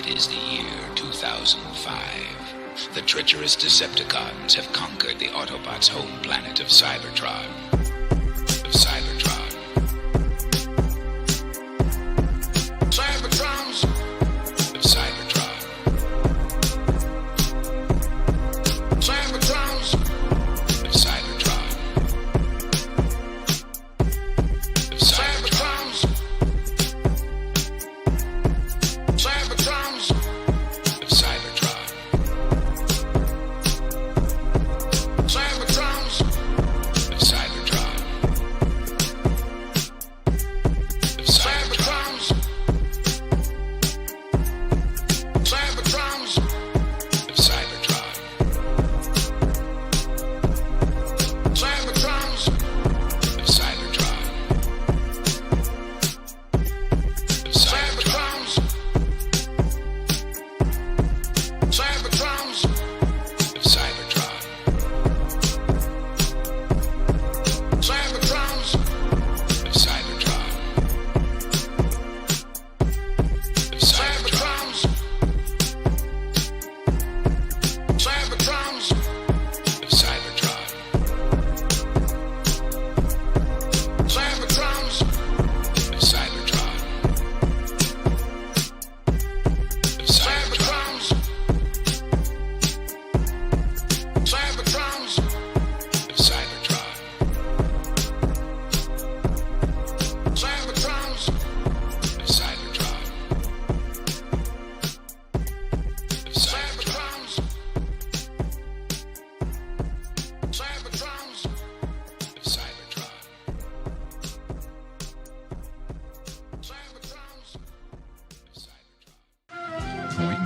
It is the year 2005. The treacherous Decepticons have conquered the Autobots' home planet of Cybertron.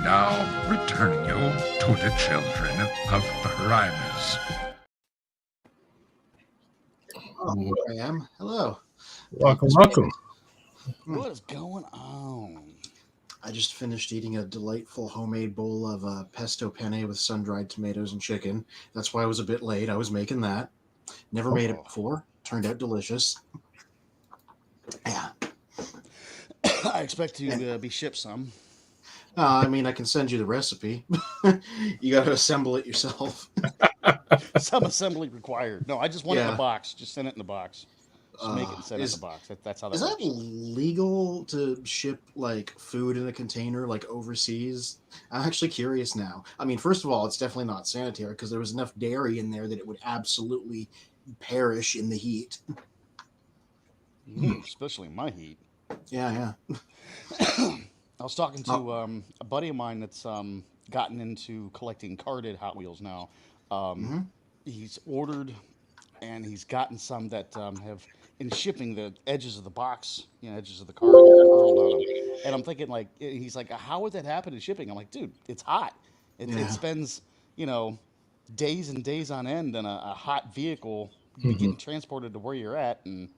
Now, returning you to the Children of Primus. Oh, here I am. Hello. Welcome. What is going on? I just finished eating a delightful homemade bowl of pesto penne with sun-dried tomatoes and chicken. That's why I was a bit late. I was making that. Never made it before. Turned out delicious. Yeah. I expect to be shipped some. I mean, I can send you the recipe. You got to assemble it yourself. Some assembly required. No, I just want it in a box. Just send it in a box. Just make it and send it in a box. That's how that works. Is that legal to ship like food in a container like overseas? I'm actually curious now. I mean, first of all, it's definitely not sanitary because there was enough dairy in there that it would absolutely perish in the heat. Especially in my heat. Yeah. I was talking to a buddy of mine that's gotten into collecting carded Hot Wheels now. He's ordered and he's gotten some that have, in shipping, the edges of the box, edges of the card curled on them. And I'm thinking, like, he's like, how would that happen in shipping? I'm like, dude, it's hot. It spends, days and days on end in a hot vehicle getting transported to where you're at. And,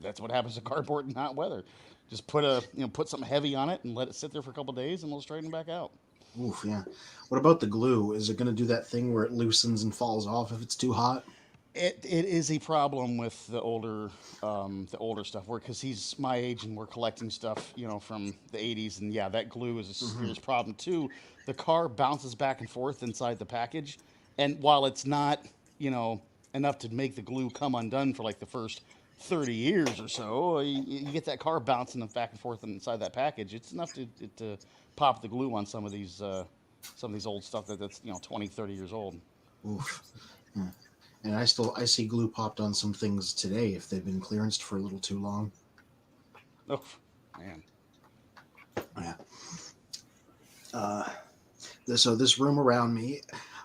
that's what happens to cardboard in hot weather. Just put something heavy on it and let it sit there for a couple of days, and it'll straighten back out. Oof, yeah. What about the glue? Is it going to do that thing where it loosens and falls off if it's too hot? It is a problem with the older stuff. Because he's my age and we're collecting stuff, from the 80s, and that glue is a serious problem too. The car bounces back and forth inside the package, and while it's not, enough to make the glue come undone for like the first 30 years or so, you get that car bouncing back and forth inside that package. It's enough to pop the glue on some of these old stuff that's 20, 30 years old. Oof. Yeah. And I see glue popped on some things today if they've been clearanced for a little too long. Oh, man. Yeah. So this room around me,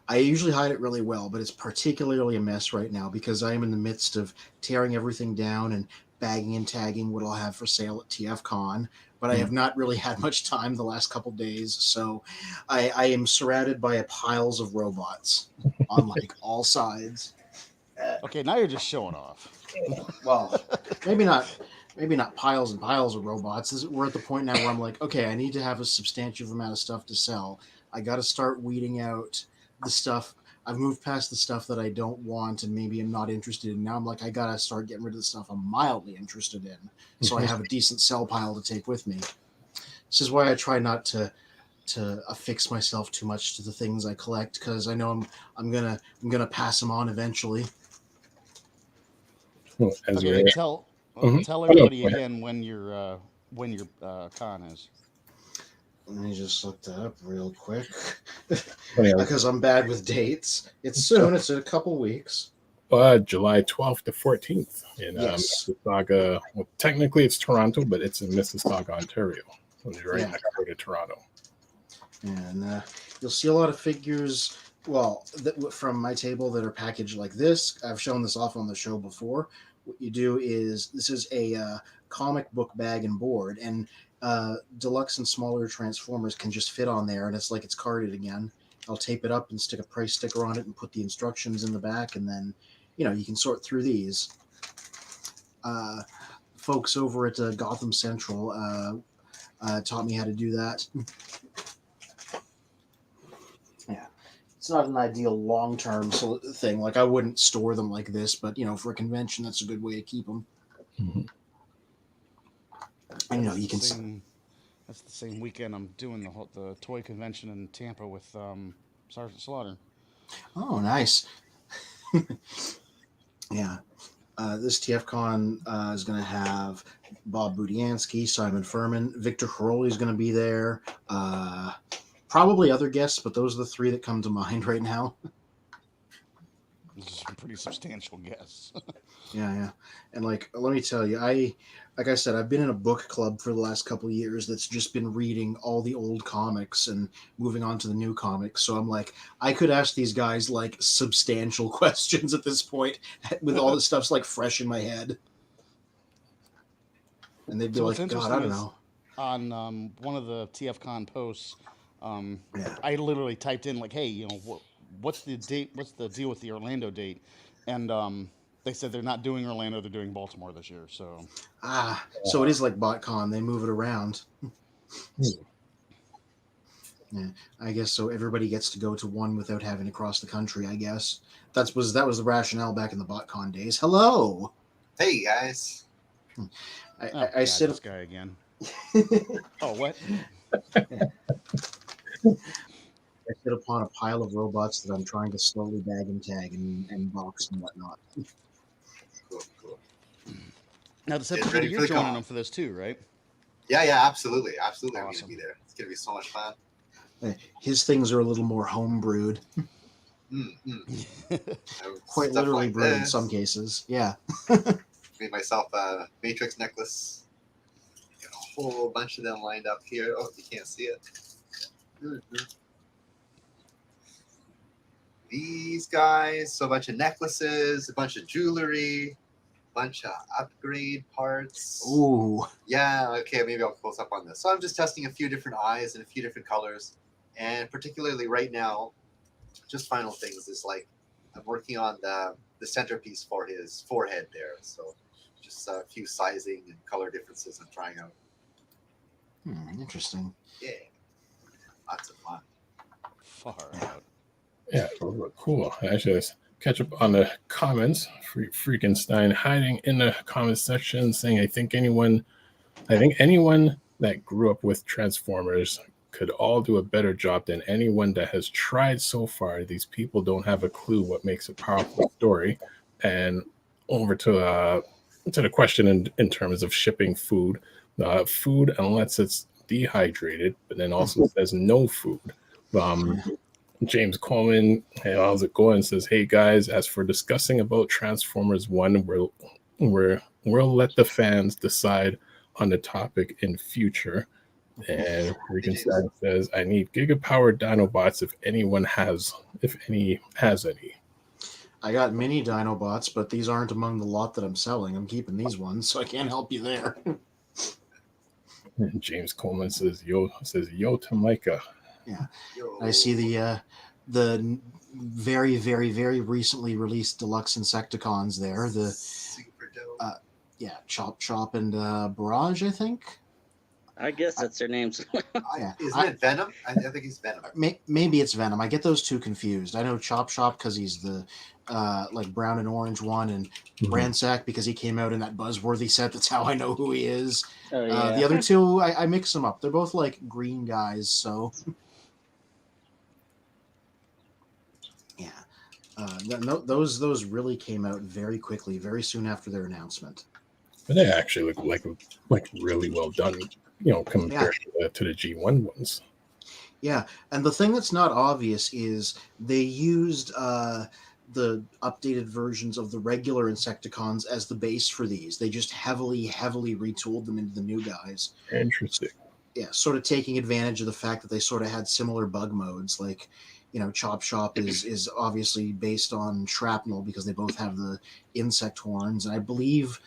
I usually hide it really well, but it's particularly a mess right now because I am in the midst of tearing everything down and bagging and tagging what I'll have for sale at TFCon. But I have not really had much time the last couple days, so I am surrounded by piles of robots on like all sides. Okay, now you're just showing off. Well, maybe not piles and piles of robots. We're at the point now where I'm like, okay, I need to have a substantial amount of stuff to sell. I got to start weeding out the stuff. I've moved past the stuff that I don't want and maybe I'm not interested in. Now I'm like, I got to start getting rid of the stuff I'm mildly interested in so I have a decent sell pile to take with me. This is why I try not to affix myself too much to the things I collect, because I know I'm gonna pass them on eventually. As Okay, we're tell Mhm. tell Oh, no, everybody go ahead. again when your con is. Let me just look that up real quick, Oh, yeah. because I'm bad with dates. It's soon. It's in a couple weeks. July 12th to 14th in Yes. Mississauga. Well, technically it's Toronto, but it's in Mississauga, Ontario. So it's right Yeah. next door to Toronto. And you'll see a lot of figures. Well, from my table that are packaged like this. I've shown this off on the show before. What you do is this is a comic book bag and board, and deluxe and smaller Transformers can just fit on there, and it's like it's carded again. I'll tape it up and stick a price sticker on it and put the instructions in the back, and then you can sort through these. Folks over at Gotham Central taught me how to do that. Yeah, it's not an ideal long-term thing. Like, I wouldn't store them like this, but for a convention, that's a good way to keep them. Mm-hmm. And you can. That's the same weekend I'm doing the toy convention in Tampa with Sergeant Slaughter. Oh, nice. Yeah. This TFCon is going to have Bob Budiansky, Simon Furman, Victor Caroli is going to be there. Probably other guests, but those are the three that come to mind right now. This is a pretty substantial guess. Yeah. And let me tell you, like I said, I've been in a book club for the last couple of years that's just been reading all the old comics and moving on to the new comics. So I'm like, I could ask these guys substantial questions at this point with all this stuff's fresh in my head. And they'd be So what's like, God, interesting I don't is know. on one of the TFCon posts, Yeah. I literally typed in hey, what's the date? What's the deal with the Orlando date? And they said they're not doing Orlando; they're doing Baltimore this year. So so it is like BotCon. They move it around. Yeah, I guess so. Everybody gets to go to one without having to cross the country. I guess that was the rationale back in the BotCon days. Hello. Hey guys. I sit. This guy again. Oh, what? I sit upon a pile of robots that I'm trying to slowly bag and tag and box and whatnot. Cool. Now, ready Decepticon, for you're the joining con. them for this too, right? Yeah, absolutely. I'm gonna Awesome. be there. It's gonna be so much fun. His things are a little more home brewed. Quite literally brewed in some cases. Yeah. Made myself a Matrix necklace. Got a whole bunch of them lined up here. Oh, you can't see it. These guys, so a bunch of necklaces, a bunch of jewelry, a bunch of upgrade parts. Ooh. Yeah, okay, maybe I'll close up on this. So I'm just testing a few different eyes and a few different colors. And particularly right now, just final things is I'm working on the centerpiece for his forehead there. So just a few sizing and color differences I'm trying out. Interesting. Yeah, lots of fun. Far out. Yeah, cool. I should catch up on the comments. Freakenstein hiding in the comment section saying, I think anyone that grew up with Transformers could all do a better job than anyone that has tried so far. These people don't have a clue what makes a powerful story. And over to the question in terms of shipping food. Food, unless it's dehydrated, but then also says no food. James Coleman, hey, how's it going? Says, hey guys, as for discussing about Transformers 1, we'll let the fans decide on the topic in future. And Freakenstein says, I need gigapowered Dinobots if any has any. I got mini Dinobots, but these aren't among the lot that I'm selling. I'm keeping these ones, so I can't help you there. And James Coleman says, yo to Micah. Yeah. I see the very, very, very recently released deluxe Insecticons there. The super dope. Chop and Barrage, I think. I guess that's their names. Isn't it Venom? I think he's Venom. Maybe it's Venom. I get those two confused. I know Chop Shop because he's the like brown and orange one, and Ransack because he came out in that Buzzworthy set. That's how I know who he is. Oh, yeah. The other two, I mix them up. They're both like green guys, so yeah. Those really came out very quickly, very soon after their announcement. But they actually look like really well done, compared to the G1 ones. Yeah, and the thing that's not obvious is they used the updated versions of the regular Insecticons as the base for these. They just heavily retooled them into the new guys. Interesting. Yeah, sort of taking advantage of the fact that they sort of had similar bug modes. Like, Chop Shop is obviously based on Shrapnel because they both have the insect horns. And I believe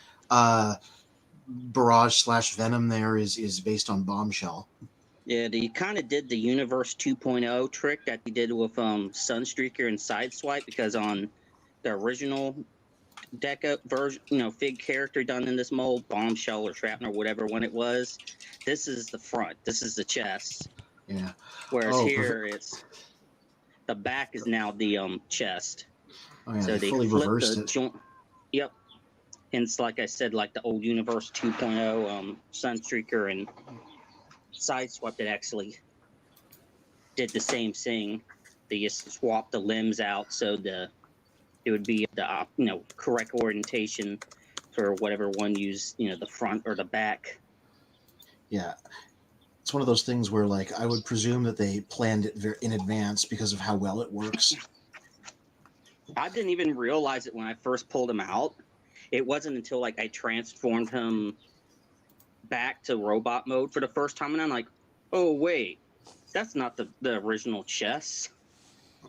Barrage/Venom there is based on Bombshell. Yeah, they kind of did the Universe 2.0 trick that they did with Sunstreaker and Sideswipe, because on the original Deca version, Fig character done in this mold, Bombshell or Shrapnel or whatever one it was, this is the front, this is the chest. Yeah. Whereas here it's the back is now the chest. Oh yeah, So they fully reversed it. Yep. And it's like I said, like the old Universe 2.0 Sunstreaker and Sideswipe that actually did the same thing. They just swapped the limbs out so it would be the correct orientation for whatever one used, the front or the back. Yeah, it's one of those things where, like, I would presume that they planned it in advance because of how well it works. I didn't even realize it when I first pulled him out. It wasn't until like I transformed him back to robot mode for the first time, and I'm like, oh wait, that's not the original chest.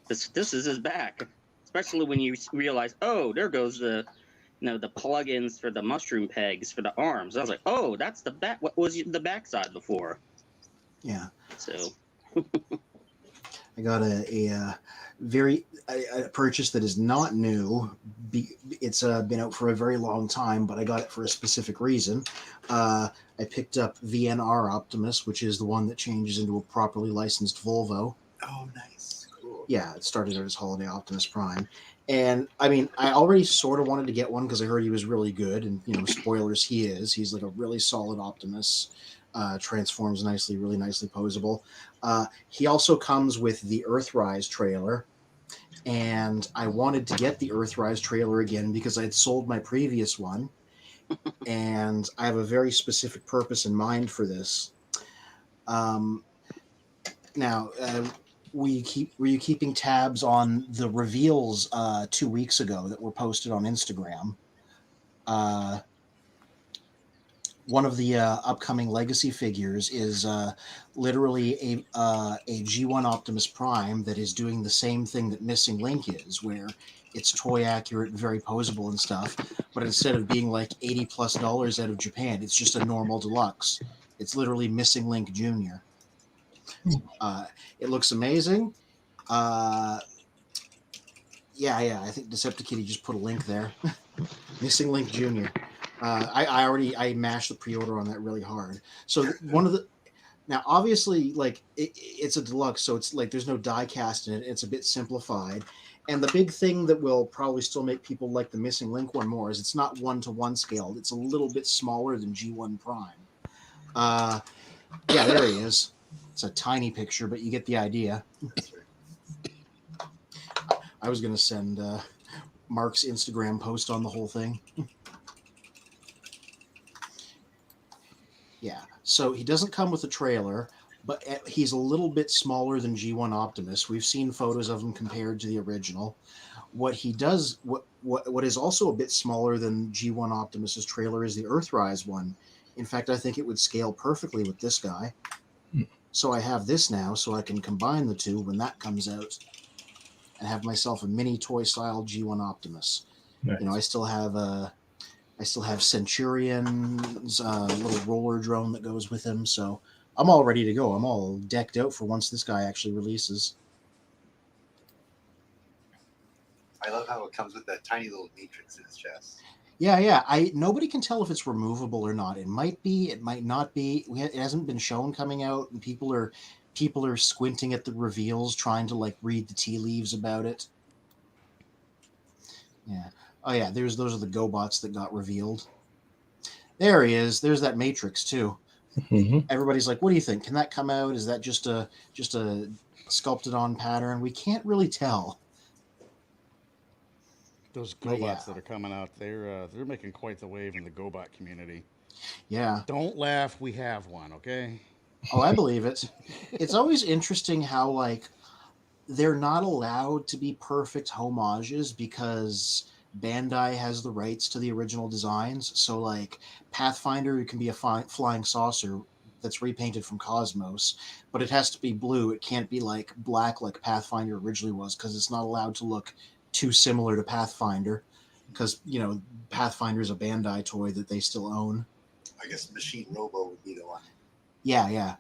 This is his back. Especially when you realize, oh, there goes the the plugins for the mushroom pegs for the arms. I was like, oh, that's the back. What was the backside before? Yeah. So I got a purchase that is not new. It's been out for a very long time, but I got it for a specific reason. I picked up VNR Optimus, which is the one that changes into a properly licensed Volvo. Oh, nice. Cool. Yeah, it started out as Holiday Optimus Prime. And, I mean, I already sort of wanted to get one because I heard he was really good. And, spoilers, he is. He's like a really solid Optimus. Transforms nicely, really nicely posable. He also comes with the Earthrise trailer. And I wanted to get the Earthrise trailer again because I had sold my previous one. And I have a very specific purpose in mind for this. Now, were you keeping tabs on the reveals 2 weeks ago that were posted on Instagram? One of the upcoming Legacy figures is literally a G1 Optimus Prime that is doing the same thing that Missing Link is, where it's toy accurate and very posable and stuff, but instead of being like $80+ out of Japan, it's just a normal deluxe. It's literally Missing Link Jr. It looks amazing. Yeah, I think Deceptikitty just put a link there. Missing Link Jr. I mashed the pre-order on that really hard. So now obviously, like, it's a deluxe, so it's like there's no die cast in it. It's a bit simplified. And the big thing that will probably still make people like the Missing Link one more is it's not 1-to-1 scaled. It's a little bit smaller than G1 Prime. Yeah, there he is. It's a tiny picture, but you get the idea. I was going to send Mark's Instagram post on the whole thing. Yeah, so he doesn't come with a trailer, but he's a little bit smaller than G1 Optimus. We've seen photos of him compared to the original. What he does, what is also a bit smaller than G1 Optimus's trailer is the Earthrise one. In fact, I think it would scale perfectly with this guy. So I have this now, so I can combine the two when that comes out and have myself a mini toy style G1 Optimus. Nice. I still have Centurion's little roller drone that goes with him, so I'm all ready to go. I'm all decked out for once this guy actually releases. I love how it comes with that tiny little matrix in his chest. Yeah. Nobody can tell if it's removable or not. It might be. It might not be. It hasn't been shown coming out, and people are squinting at the reveals, trying to like read the tea leaves about it. Yeah. Oh yeah. Those are the GoBots that got revealed. There he is. There's that Matrix too. Mm-hmm. Everybody's like, "What do you think? Can that come out? Is that just a sculpted on pattern?" We can't really tell. Those But GoBots yeah, that are coming out, they're making quite the wave in the GoBot community. yeah. Don't laugh, we have one, okay? Oh, I believe it. It's always interesting how like they're not allowed to be perfect homages because Bandai has the rights to the original designs. So, like, Pathfinder can be a flying saucer that's repainted from Cosmos, but it has to be blue. It can't be like black like Pathfinder originally was because it's not allowed to look too similar to Pathfinder because, Pathfinder is a Bandai toy that they still own. I guess Machine Robo would be the one. Yeah.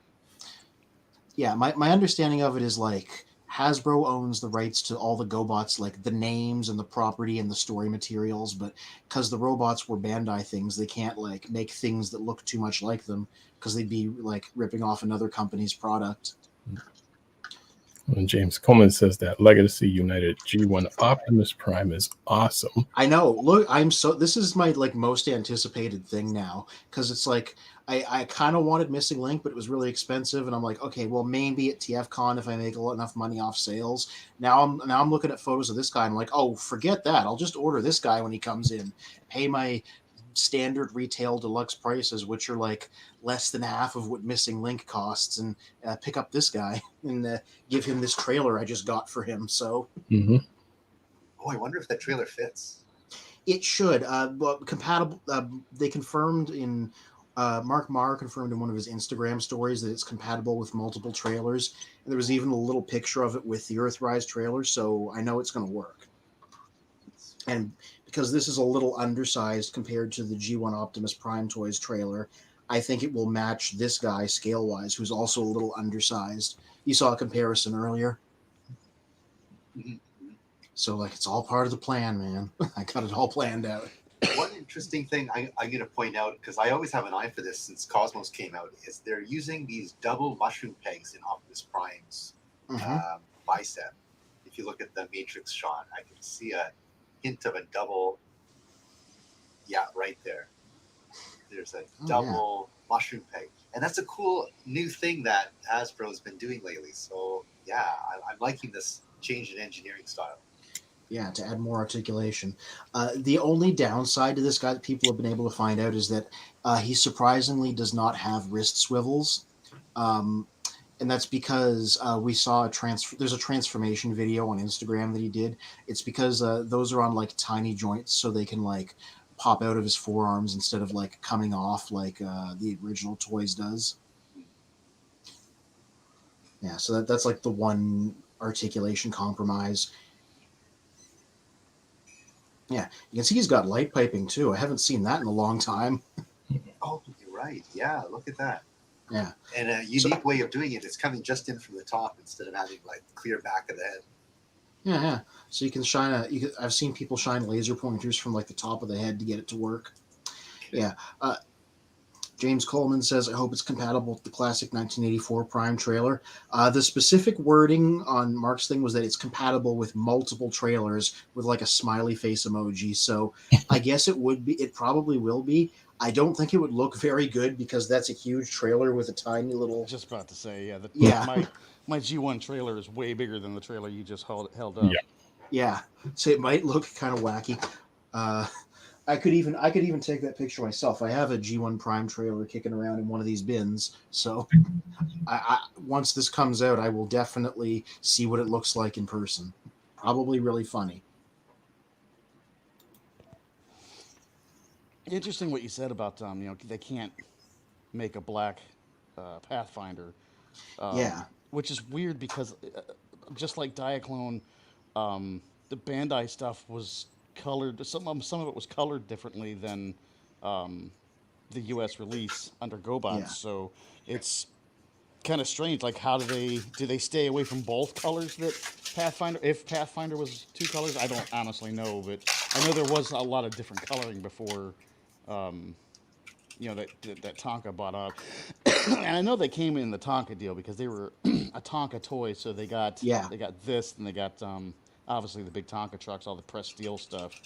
Yeah, my understanding of it is like Hasbro owns the rights to all the GoBots, like the names and the property and the story materials, but because the robots were Bandai things, they can't like make things that look too much like them because they'd be like ripping off another company's product. And James Coleman says that Legacy United G1 Optimus Prime is awesome. I know. Look, this is my like most anticipated thing now because it's like I kind of wanted Missing Link, but it was really expensive, and I'm like, okay, well maybe at TFCon if I make enough money off sales. Now I'm looking at photos of this guy, and I'm like, oh, forget that. I'll just order this guy when he comes in, pay my standard retail deluxe prices, which are like less than half of what Missing Link costs, and pick up this guy and give him this trailer I just got for him. So. Mm-hmm. Oh, I wonder if that trailer fits. It should. Well, compatible. They confirmed in Mark Marr confirmed in one of his Instagram stories that it's compatible with multiple trailers, and there was even a little picture of it with the Earthrise trailer. So I know it's going to work. And because this is a little undersized compared to the G1 Optimus Prime Toys trailer, I think it will match this guy scale wise, who's also a little undersized. You saw a comparison earlier. Mm-hmm. So, like, it's all part of the plan, man. I got it all planned out. One interesting thing I'm going to point out, because I always have an eye for this since Cosmos came out, is they're using these double mushroom pegs in Optimus Prime's bicep. If you look at the Matrix shot, I can see a hint of a double. Yeah, right there. There's a double mushroom peg. And that's a cool new thing that Hasbro's been doing lately. So, yeah, I'm liking this change in engineering style. Yeah, to add more articulation. The only downside to this guy that people have been able to find out is that he surprisingly does not have wrist swivels. And that's because we saw there's a transformation video on Instagram that he did. It's because those are on like tiny joints so they can like pop out of his forearms instead of like coming off like the original Toys does. Yeah, so that's like the one articulation compromise. Yeah, you can see he's got light piping too. I haven't seen that in a long time. Oh, you're right. Yeah, look at that. Yeah. And a unique way of doing it is coming just in from the top instead of having like clear back of the head. Yeah. So you can I've seen people shine laser pointers from like the top of the head to get it to work. Okay. Yeah. James Coleman says, I hope it's compatible with the classic 1984 Prime trailer. The specific wording on Mark's thing was that it's compatible with multiple trailers with like a smiley face emoji. So I guess it probably will be. I don't think it would look very good because that's a huge trailer with a tiny little... Just about to say, yeah. My G1 trailer is way bigger than the trailer you just held up. Yeah. So it might look kind of wacky. I could even take that picture myself. I have a G1 Prime trailer kicking around in one of these bins. So I once this comes out, I will definitely see what it looks like in person. Probably really funny. Interesting what you said about they can't make a black Pathfinder. Yeah. Which is weird because just like Diaclone, the Bandai stuff was colored. Some of it was colored differently than the U.S. release under GoBots. Yeah. So it's kind of strange. Like, how do they stay away from both colors that Pathfinder? If Pathfinder was 2 colors, I don't honestly know, but I know there was a lot of different coloring before, that Tonka bought out. And I know they came in the Tonka deal because they were a Tonka toy, so they got Yeah. this, and they got obviously the big Tonka trucks, all the pressed steel stuff.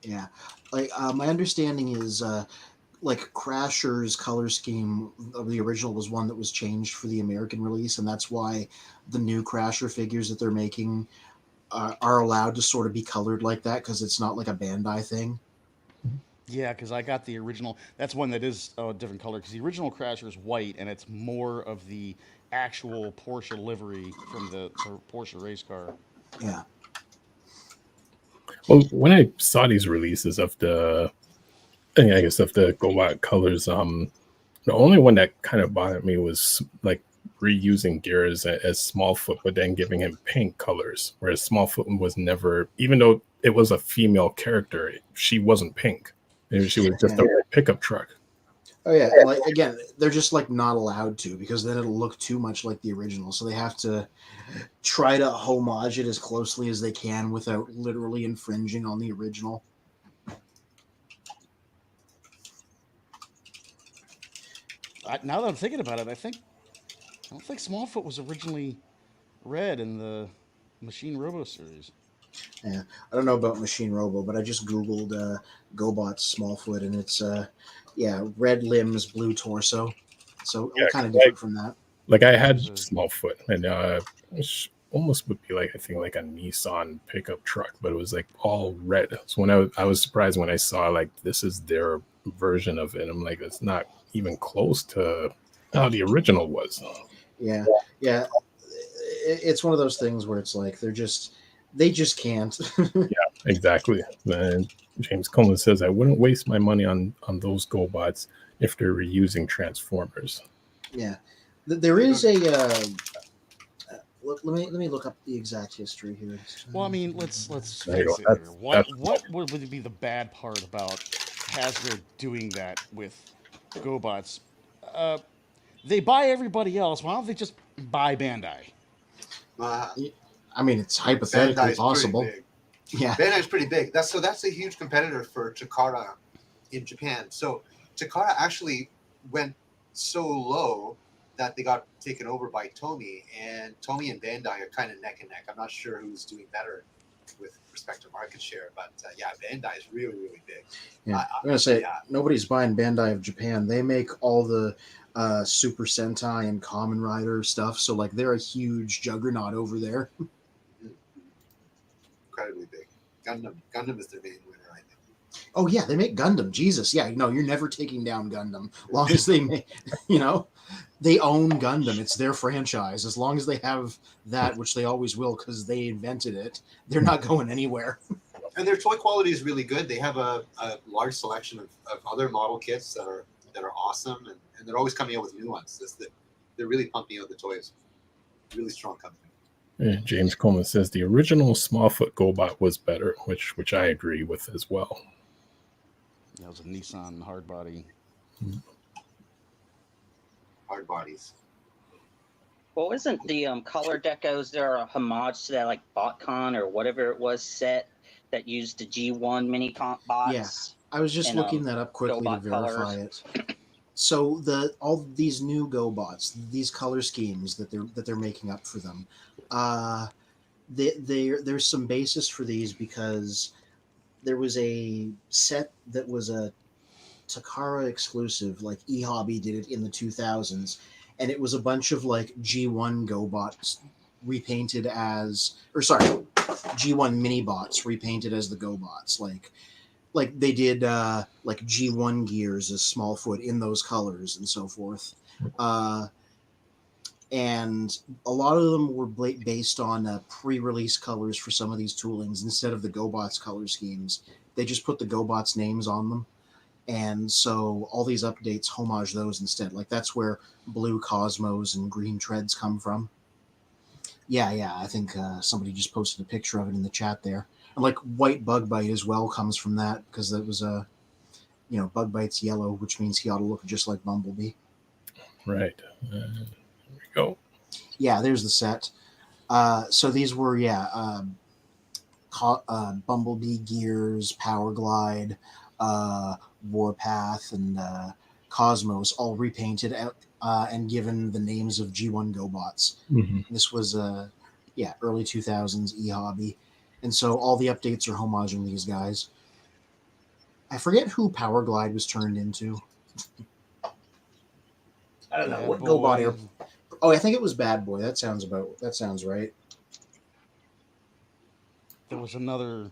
Yeah. Like my understanding is like Crasher's color scheme of the original was one that was changed for the American release, and that's why the new Crasher figures that they're making are allowed to sort of be colored like that, because it's not like a Bandai thing. Yeah, because I got the original. That's one that is a different color, because the original Crasher is white, and it's more of the actual Porsche livery from the Porsche race car. Yeah. Well, when I saw these releases of the, I guess of the GoBot colors, the only one that kind of bothered me was like reusing Gears as Smallfoot, but then giving him pink colors, whereas Smallfoot was never, even though it was a female character, she wasn't pink. She was just a pickup truck. Oh yeah, like again, they're just like not allowed to, because then it'll look too much like the original. So they have to try to homage it as closely as they can without literally infringing on the original. Now that I'm thinking about it, I don't think Smallfoot was originally red in the Machine Robo series. Yeah, I don't know about Machine Robo, but I just googled GoBots Smallfoot, and it's red limbs, blue torso, so kind of different from that. Like I had Smallfoot, and it almost would be like, I think, like a Nissan pickup truck, but it was like all red. So when I was surprised when I saw like this is their version of it. I'm like, it's not even close to how the original was. Yeah. It's one of those things where it's like they just can't. Yeah, exactly. And James Coleman says, I wouldn't waste my money on those GoBots if they're reusing Transformers. Yeah, there is a. Let me look up the exact history here. Well, I mean, let's face it here. What would be the bad part about Hasbro doing that with GoBots? They buy everybody else. Why don't they just buy Bandai? I mean, it's hypothetically possible. Yeah, Bandai's pretty big. That's a huge competitor for Takara in Japan. So Takara actually went so low that they got taken over by Tomy, and Tomy and Bandai are kind of neck and neck. I'm not sure who's doing better with respect to market share, but Bandai is really, really big. Yeah, I'm gonna say nobody's buying Bandai of Japan. They make all the Super Sentai and Kamen Rider stuff, so like they're a huge juggernaut over there. Incredibly big. Gundam is their main winner, I think. Oh yeah, they make Gundam. Jesus, yeah, no, you're never taking down Gundam. As long as they make, they own Gundam. It's their franchise. As long as they have that, which they always will, because they invented it, they're not going anywhere. And their toy quality is really good. They have a large selection of other model kits that are awesome, and they're always coming out with new ones. They're really pumping out the toys. Really strong company. Yeah, James Coleman says the original Smallfoot GoBot was better, which I agree with as well. That was a Nissan hardbody. Hard bodies. Well, isn't the color decos there a homage to that like BotCon or whatever it was set that used the G1 mini bots? Yeah, I was just looking that up quickly to verify it. So all these new GoBots, these color schemes that they're making up for them, there's some basis for these because there was a set that was a Takara exclusive, like eHobby did it in the 2000s, and it was a bunch of like G1 GoBots repainted as, G1 mini bots repainted as the GoBots, like they did like G1 Gears as Smallfoot in those colors and so forth. And a lot of them were based on pre-release colors for some of these toolings instead of the GoBots color schemes. They just put the GoBots names on them. And so all these updates homage those instead. Like that's where blue Cosmos and green Treads come from. Yeah, I think somebody just posted a picture of it in the chat there. And like white Bug Bite as well comes from that, because that was Bug Bite's yellow, which means he ought to look just like Bumblebee. Right. There we go. Yeah, there's the set. So these were Bumblebee, Gears, Powerglide, Warpath, and Cosmos, all repainted out and given the names of G1 GoBots. Mm-hmm. This was early 2000s e-hobby, and so all the updates are homaging these guys. I forget who Powerglide was turned into. I don't know what GoBot air. Oh, I think it was Bad Boy. That sounds right. There was another.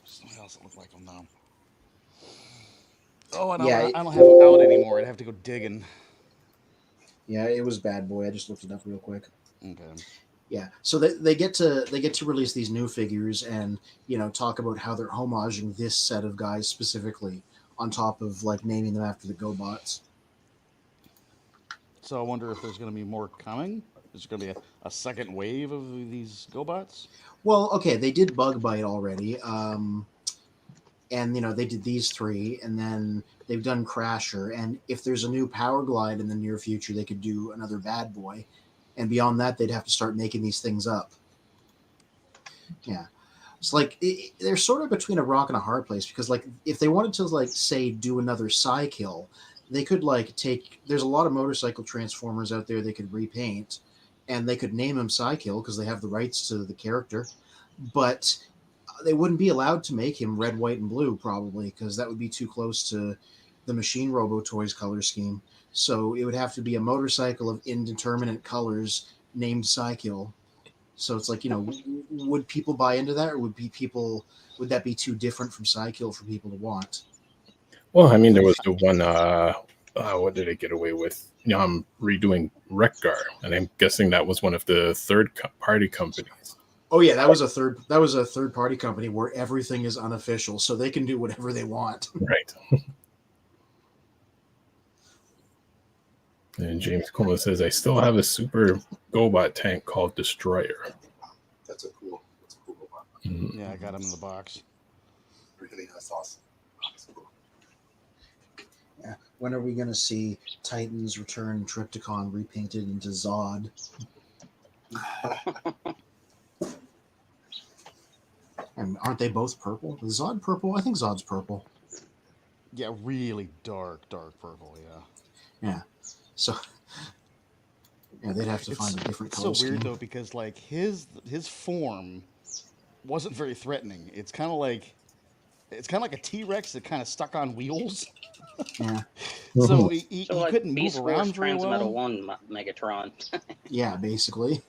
Something else that looked like him now. Oh, I don't have him out anymore. I'd have to go digging. Yeah, it was Bad Boy. I just looked it up real quick. Okay. Yeah, so they get to release these new figures and talk about how they're homaging this set of guys specifically, on top of like naming them after the GoBots. So I wonder if there's going to be more coming. Is there going to be a second wave of these GoBots? Well, okay, they did Bug Bite already, and they did these three, and then they've done Crasher. And if there's a new Powerglide in the near future, they could do another Bad Boy, and beyond that, they'd have to start making these things up. Yeah, it's like they're sort of between a rock and a hard place, because like if they wanted to like say do another Psykill, they could like there's a lot of motorcycle Transformers out there they could repaint, and they could name him Psykill because they have the rights to the character, but they wouldn't be allowed to make him red, white, and blue probably, because that would be too close to the Machine Robo Toys color scheme. So it would have to be a motorcycle of indeterminate colors named Psykill. So it's like, would people buy into that, or would that be too different from Psykill for people to want? Well, I mean, there was the one, what did they get away with? Redoing Wreck-Gar, and I'm guessing that was one of the third-party companies. Oh yeah, that was a third-party company where everything is unofficial, so they can do whatever they want. Right. And James Coleman says, I still have a super GoBot tank called Destroyer. That's a cool robot. Mm-hmm. Yeah, I got him in the box. Really nice, awesome. Cool. Yeah. When are we going to see Titans Return Triptychon repainted into Zod? And aren't they both purple? Is Zod purple? I think Zod's purple. Yeah, really dark purple, yeah. Yeah. So, they'd have to find a different color It's so weird, scheme. though, because, like, his form wasn't very threatening. It's kind of like a T-Rex that kind of stuck on wheels. Yeah. So he So like couldn't Beast move Force around very Transmetal well. 1 Megatron. Yeah, basically.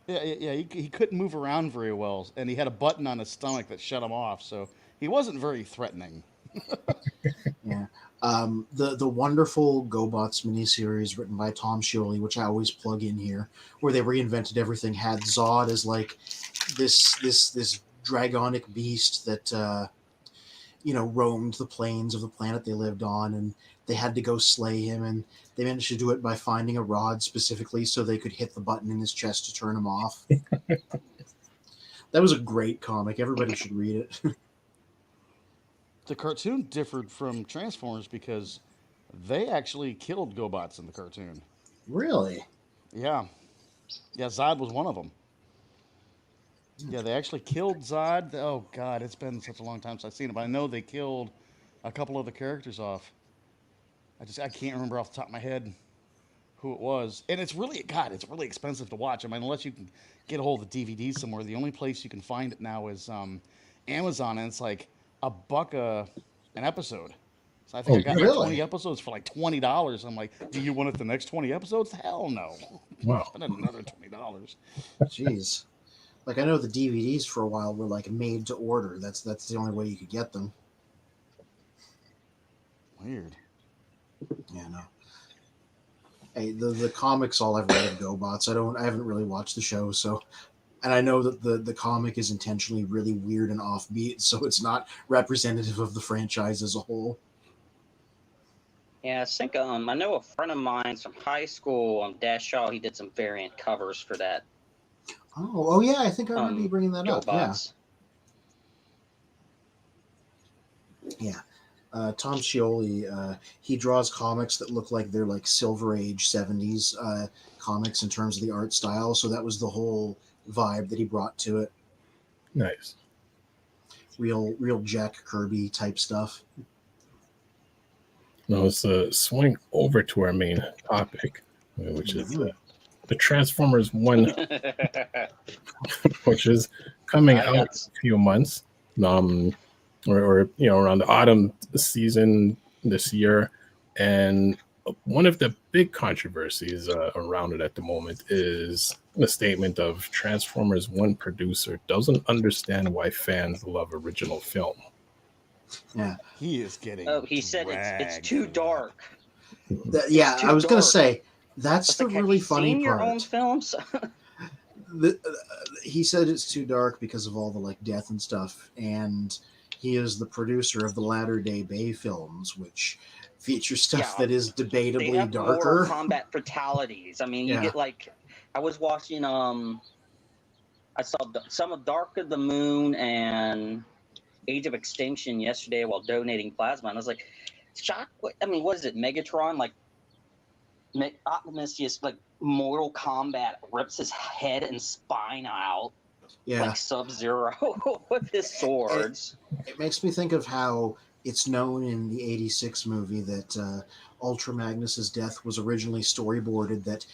Yeah, he couldn't move around very well, and he had a button on his stomach that shut him off, so he wasn't very threatening. Yeah. The wonderful GoBots miniseries written by Tom Scioli, which I always plug in here, where they reinvented everything, had Zod as like this dragonic beast that roamed the plains of the planet they lived on, and they had to go slay him, and they managed to do it by finding a rod specifically so they could hit the button in his chest to turn him off. That was a great comic. Everybody should read it. The cartoon differed from Transformers because they actually killed GoBots in the cartoon. Really? Yeah, Zod was one of them. Yeah, they actually killed Zod. Oh God, it's been such a long time since I've seen it, but I know they killed a couple of the characters off. I can't remember off the top of my head who it was. And it's really expensive to watch. I mean, unless you can get a hold of the DVD somewhere, the only place you can find it now is Amazon, and it's like $1 an episode. So I think I got like 20 episodes for like $20. I'm like, do you want it the next 20 episodes? Hell no. Wow. Spend another $20. Jeez. Like, I know the DVDs for a while were like made to order. That's the only way you could get them. Weird. Yeah, no. Hey, the comics all I've read of GoBots. I haven't really watched the show, so, and I know that the comic is intentionally really weird and offbeat, so it's not representative of the franchise as a whole. Yeah, I think I know a friend of mine from high school, Dash Shaw, he did some variant covers for that. Oh yeah, I think I remember you bringing that up. GoBots. Yeah. Tom Scioli, he draws comics that look like they're like Silver Age 70s comics in terms of the art style. So that was the whole vibe that he brought to it. Nice. Real Jack Kirby type stuff. Now let's swing over to our main topic, which is the Transformers 1, which is coming out in a few months, or around the autumn season this year. And one of the big controversies around it at the moment is the statement of Transformers 1 producer doesn't understand why fans love original film. Yeah, he is getting. Oh, he said it's too dark. I was going to say that's the really funny part. Your own films. He said it's too dark because of all the like death and stuff, and he is the producer of the Latter Day Bay films, which feature stuff that is debatably they have darker. More combat fatalities. I mean, you get like, I was watching. I saw some of Dark of the Moon and Age of Extinction yesterday while donating plasma, and I was like, shocked. I mean, what is it? Megatron, like Optimus, just like Mortal Kombat rips his head and spine out. Yeah, like Sub-Zero with his swords. It makes me think of how it's known in the '86 movie that Ultra Magnus's death was originally storyboarded, that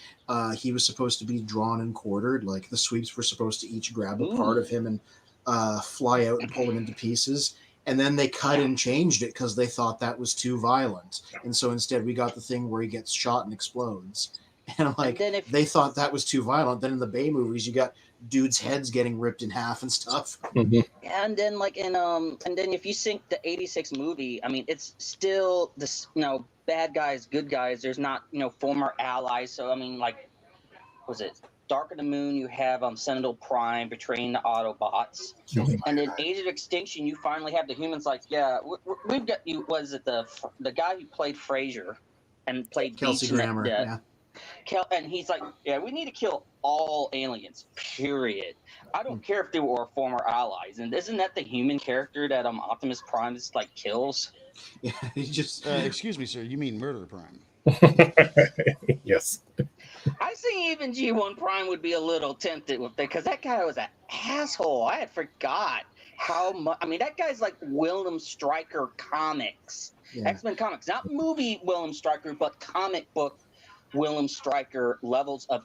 he was supposed to be drawn and quartered, like the sweeps were supposed to each grab a part of him and fly out and pull him into pieces. And then they cut and changed it because they thought that was too violent. And so instead we got the thing where he gets shot and explodes. And I'm like, they thought that was too violent. Then in the Bay movies, you got dudes' heads getting ripped in half and stuff. Mm-hmm. And then like in and then if you sync the '86 movie, I mean, it's still this, bad guys, good guys. There's not, former allies. So I mean, like, was it Dark of the Moon? You have Sentinel Prime betraying the Autobots, and then Age of Extinction, you finally have the humans. Like, yeah, we've got you. Was it the guy who played Frasier and played Kelsey Grammer? Yeah. And he's like, yeah, we need to kill all aliens, period. I don't care if they were former allies. And isn't that the human character that Optimus Prime is like kills? Yeah, he just excuse me, sir, you mean Murder Prime? Yes. I think even G1 Prime would be a little tempted with it, because that guy was an asshole. I had forgot how much. I mean, that guy's like Willem Stryker comics, X-Men comics, not movie Willem Stryker, but comic book Willem Stryker levels of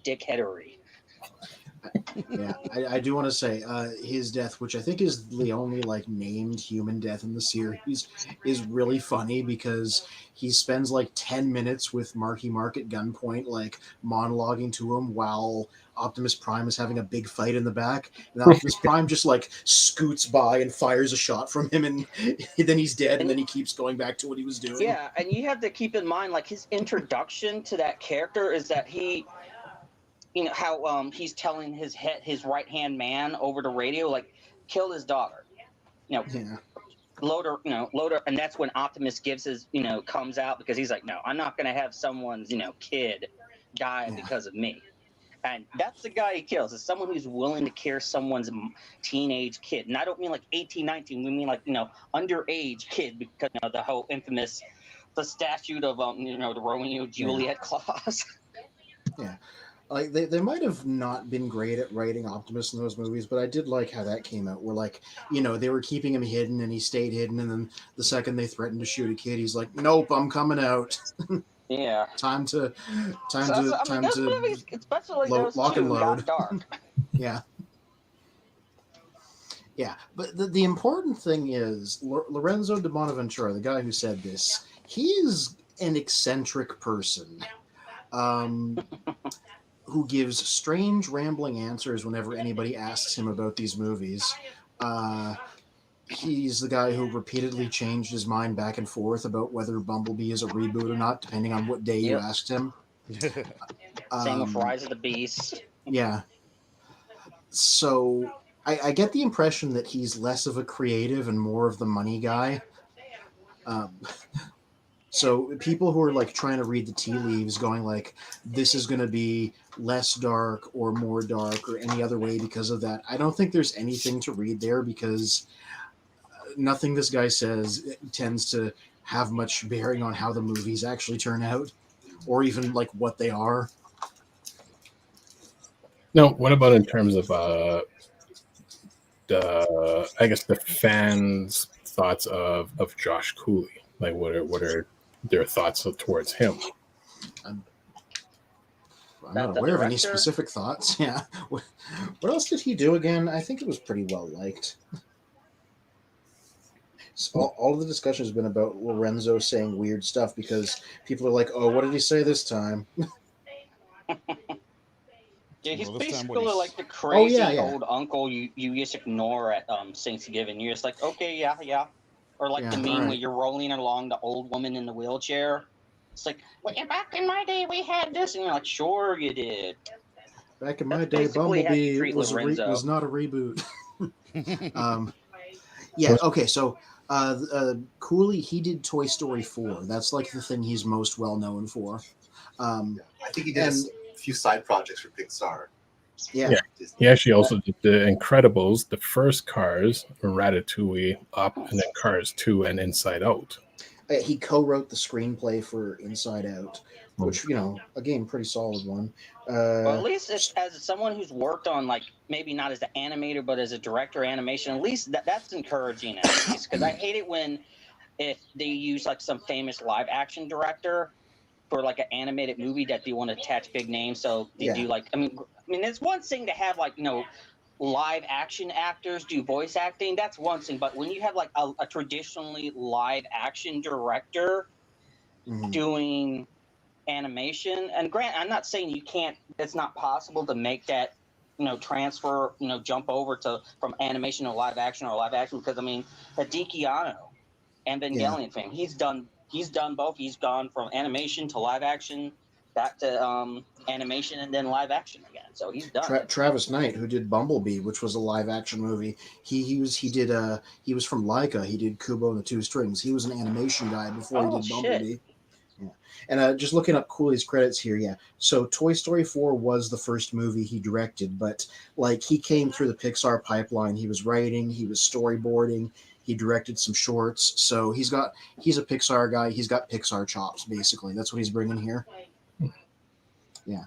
dickheadery. Yeah, I do want to say his death, which I think is the only like named human death in the series, is really funny because he spends like 10 minutes with Marky Mark at gunpoint, like monologuing to him while Optimus Prime is having a big fight in the back, and Optimus Prime just like scoots by and fires a shot from him, and then he's dead, and then he keeps going back to what he was doing. Yeah, and you have to keep in mind, like, his introduction to that character is that he, how he's telling his right hand man over the radio, like, kill his daughter, load her, and that's when Optimus gives his, comes out, because he's like, no, I'm not gonna have someone's, kid die because of me. And that's the guy he kills, is someone who's willing to kill someone's teenage kid. And I don't mean like 18, 19. We mean like, underage kid, because the whole infamous, the statute of, the Romeo Juliet clause. Yeah. Like they might have not been great at writing Optimus in those movies, but I did like how that came out. Where like, they were keeping him hidden and he stayed hidden. And then the second they threatened to shoot a kid, he's like, nope, I'm coming out. Yeah. Time to movies, especially those lock and load. Dark. Yeah. Yeah, but the important thing is Lorenzo Di Bonaventura, the guy who said this, he's an eccentric person who gives strange, rambling answers whenever anybody asks him about these movies. He's the guy who repeatedly changed his mind back and forth about whether Bumblebee is a reboot or not, depending on what day you asked him. Same with Rise of the Beast. Yeah. So I get the impression that he's less of a creative and more of the money guy. So people who are like trying to read the tea leaves going like, this is going to be less dark or more dark or any other way because of that, I don't think there's anything to read there, because nothing this guy says tends to have much bearing on how the movies actually turn out, or even like what they are. No, what about in terms of I guess the fans' thoughts of Josh Cooley? Like, what are their thoughts towards him? I'm not aware of any specific thoughts. Yeah. What else did he do again? I think it was pretty well liked. So all of the discussion has been about Lorenzo saying weird stuff because people are like, "Oh, what did he say this time?" Yeah, he's Well, this time basically what like the crazy yeah. old uncle you just ignore at Thanksgiving. You're just like, okay, yeah. Or like Yeah, the meme all right. where you're rolling along the old woman in the wheelchair. It's like, well, back in my day we had this, and you're like, sure you did. Back in my That's day, basically how you Bumblebee treat was Lorenzo. not a reboot. Yeah. Okay. So, Cooley, he did Toy Story 4. That's like the thing he's most well known for. I think he did a few side projects for Pixar. Yeah. He actually also did The Incredibles, the first Cars, Ratatouille, Up, and then Cars 2 and Inside Out. He co-wrote the screenplay for Inside Out, which, again, pretty solid one. Well, at least as someone who's worked on, like, maybe not as an animator, but as a director of animation, at least that's encouraging, at least. Because I hate it when if they use, like, some famous live-action director for, like, an animated movie that they want to attach big names. So they do, like, I mean, it's one thing to have, like, live action actors do voice acting. That's one thing. But when you have, like, a traditionally live action director doing animation, and Grant, I'm not saying you can't, it's not possible to make that, transfer, jump over from animation to live action or live action, because, I mean, Hideki Anno, Evangelion fame, he's done both. He's gone from animation to live action, back to animation, and then live action again. So he's done. Travis Knight, who did Bumblebee, which was a live action movie, he was from Laika. He did Kubo and the Two Strings. He was an animation guy before he did Bumblebee. Yeah. And just looking up Cooley's credits here, yeah. So Toy Story 4 was the first movie he directed, but like he came through the Pixar pipeline. He was writing, he was storyboarding, he directed some shorts. So he's a Pixar guy. He's got Pixar chops, basically. That's what he's bringing here. Yeah.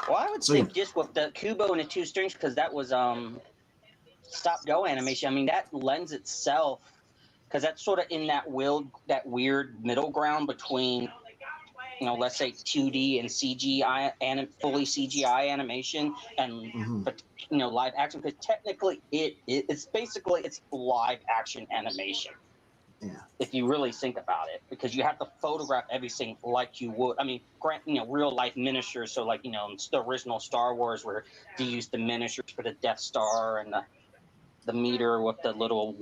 Well, I would think just with the Kubo and the Two Strings, because that was stop-go animation. I mean, that lends itself, because that's sort of in that weird middle ground between, let's say 2D and CGI and fully CGI animation and but live action. Because technically, it's live action animation. Yeah. If you really think about it, because you have to photograph everything like you would. I mean, real life miniatures. So, like, it's the original Star Wars where they used the miniatures for the Death Star and the meter with the little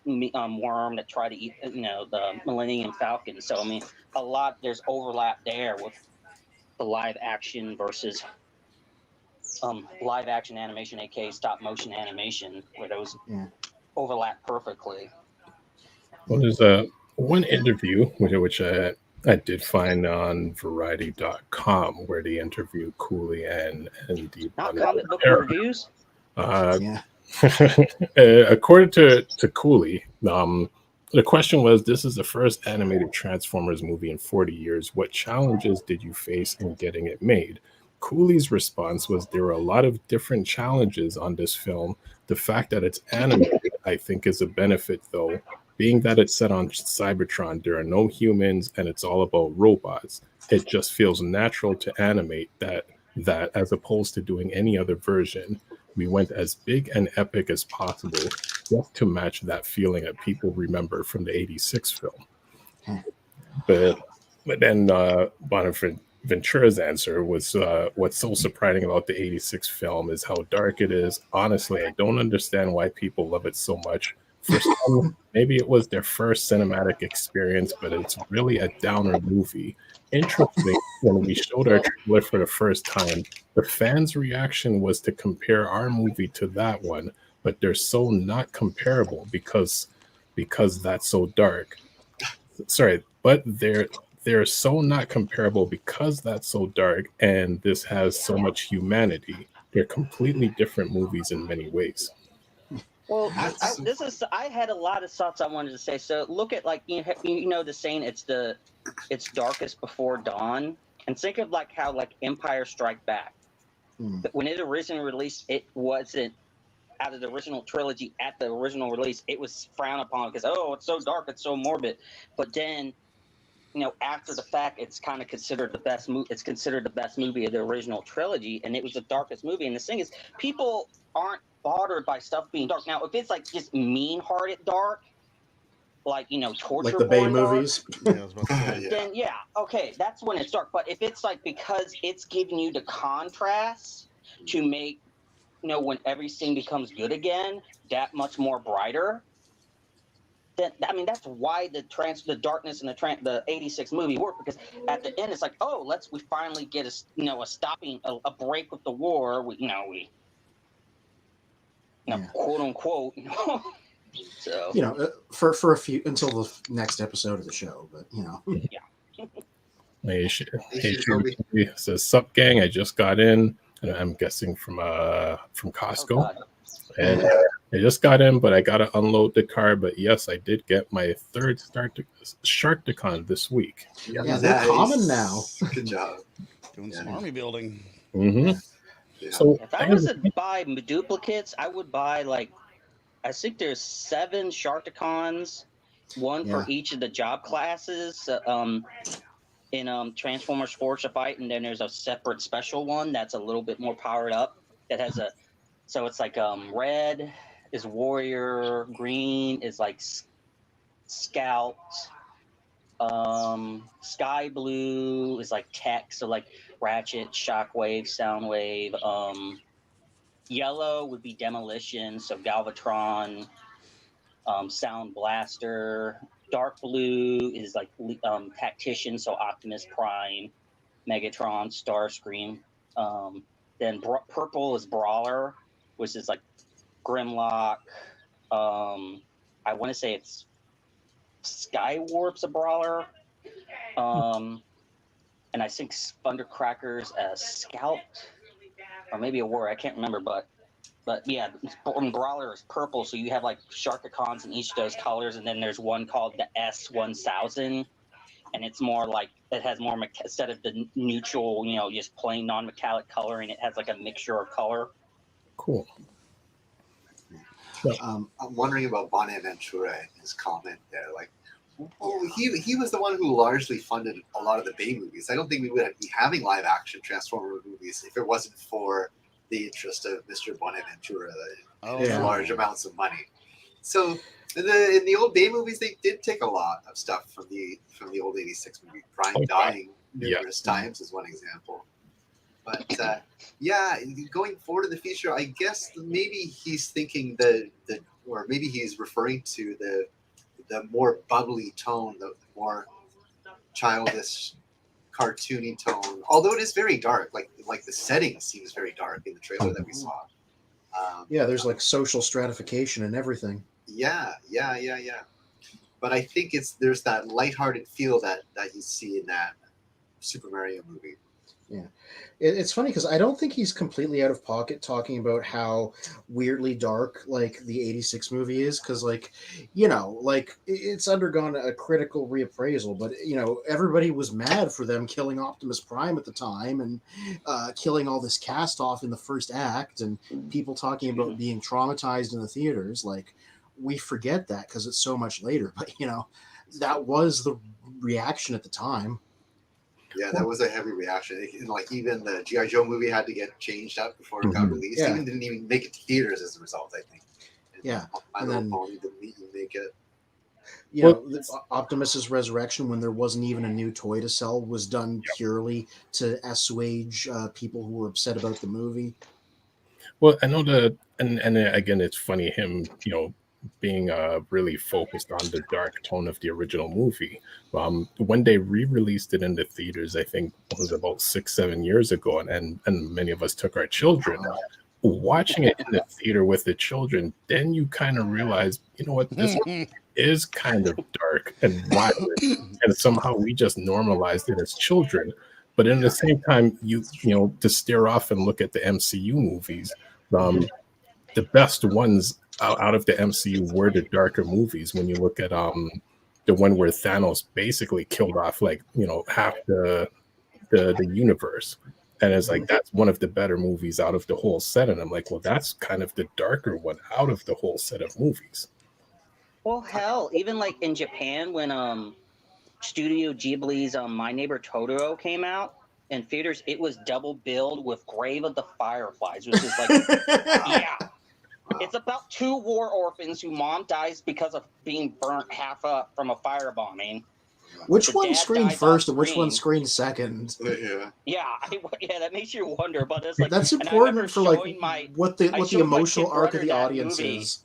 worm that tried to eat, the Millennium Falcon. So, I mean, there's overlap there with the live action versus live action animation, aka stop motion animation, where those overlap perfectly. Well, there's one interview which I did find on Variety.com where they interviewed Cooley and the not comic book reviews. According to Cooley, the question was, this is the first animated Transformers movie in 40 years. What challenges did you face in getting it made? Cooley's response was, there are a lot of different challenges on this film. The fact that it's animated, I think, is a benefit, though. Being that it's set on Cybertron, there are no humans, and it's all about robots. It just feels natural to animate that as opposed to doing any other version. We went as big and epic as possible just to match that feeling that people remember from the '86 film. But then Bonaventura's answer was, what's so surprising about the '86 film is how dark it is. Honestly, I don't understand why people love it so much. For some, maybe it was their first cinematic experience, but it's really a downer movie. Interesting, when we showed our trailer for the first time, the fans' reaction was to compare our movie to that one, but they're so not comparable because that's so dark. Sorry, but they're so not comparable because that's so dark, and this has so much humanity. They're completely different movies in many ways. Well, That's- I had a lot of thoughts I wanted to say. So look at like you know the saying it's darkest before dawn, and think of like how like Empire Strike Back. When it originally released, it wasn't out of the original trilogy. At the original release, it was frowned upon because it's so dark, it's so morbid. But then, after the fact, it's kind of considered the best movie. It's considered the best movie of the original trilogy, and it was the darkest movie. And the thing is, people aren't bothered by stuff being dark. Now, if it's like just mean-hearted dark, like torture Like the Bay porn dark, movies. Yeah, I was about to say. Yeah. then yeah, okay, that's when it's dark. But if it's like because it's giving you the contrast to make when every scene becomes good again, that much more brighter. Then that's why the darkness in the 86 movie worked, because at the end it's like, we finally get a stopping a break with the war. We quote unquote. So for a few until the next episode of the show, but yeah. Hey, says, "Sup, gang? I just got in, and I'm guessing from Costco, and I just got in, but I gotta unload the car. But yes, I did get my third Sharktacon this week. Yeah, they're common now. Good job. Doing some army building. Mm-hmm. Yeah. So If I was to buy duplicates, I would buy I think there's 7 Sharktacons, one for each of the job classes. In Transformers Forge to Fight, and then there's a separate special one that's a little bit more powered up. That has so it's like red is warrior, green is like scout, sky blue is like tech, so like Ratchet, Shockwave, Soundwave. Yellow would be demolition, so Galvatron, Sound Blaster. Dark blue is like tactician, so Optimus Prime, Megatron, Starscream. Then purple is Brawler, which is like Grimlock. I want to say it's Skywarp's a Brawler. And I think Thundercracker's a Scout, or maybe a Warrior. I can't remember, but yeah, Brawler is purple, so you have like Sharktacons in each of those colors, and then there's one called the S1000, and it's more like it has more instead of the neutral, just plain non-metallic coloring, it has like a mixture of color. Cool. I'm wondering about Bonaventura and his comment there. Like, he was the one who largely funded a lot of the Bay movies. I don't think we would be having live action Transformer movies if it wasn't for the interest of Mr. Bonaventura, large amounts of money. So in the old Bay movies, they did take a lot of stuff from the old 86 movie. Brian dying numerous times is one example. But going forward in the future, I guess maybe he's thinking or maybe he's referring to the more bubbly tone, the more childish, cartoony tone. Although it is very dark, like the setting seems very dark in the trailer that we saw. There's like social stratification and everything. Yeah. But I think there's that lighthearted feel that you see in that Super Mario movie. Yeah, it's funny because I don't think he's completely out of pocket talking about how weirdly dark like the 86 movie is, because it's undergone a critical reappraisal, but everybody was mad for them killing Optimus Prime at the time and killing all this cast off in the first act, and people talking about being traumatized in the theaters. Like, we forget that because it's so much later, but that was the reaction at the time. Yeah, that was a heavy reaction. Even the G.I. Joe movie had to get changed up before it got released. Yeah. Even didn't even make it to theaters as a result, I think. And then Pony didn't even make it. Optimus's resurrection, when there wasn't even a new toy to sell, was done purely to assuage people who were upset about the movie. Well, I know and again, it's funny him, being really focused on the dark tone of the original movie. When they re-released it in the theaters, I think it was about 6-7 years ago, and many of us took our children. Watching it in the theater with the children, then you kind of realize, this is kind of dark and violent, and somehow we just normalized it as children. But in the same time, to stare off and look at the MCU movies, the best ones out of the MCU were the darker movies. When you look at the one where Thanos basically killed off like half the universe, and it's like that's one of the better movies out of the whole set. And I'm like, well, that's kind of the darker one out of the whole set of movies. Well, hell, even like in Japan when Studio Ghibli's My Neighbor Totoro came out in theaters, it was double billed with Grave of the Fireflies, which is like, yeah. It's about 2 war orphans whose mom dies because of being burnt half up from a firebombing. Which one screened first and which one screened second? Yeah, that makes you wonder. But it's like that's important for like what the emotional arc of the audience is.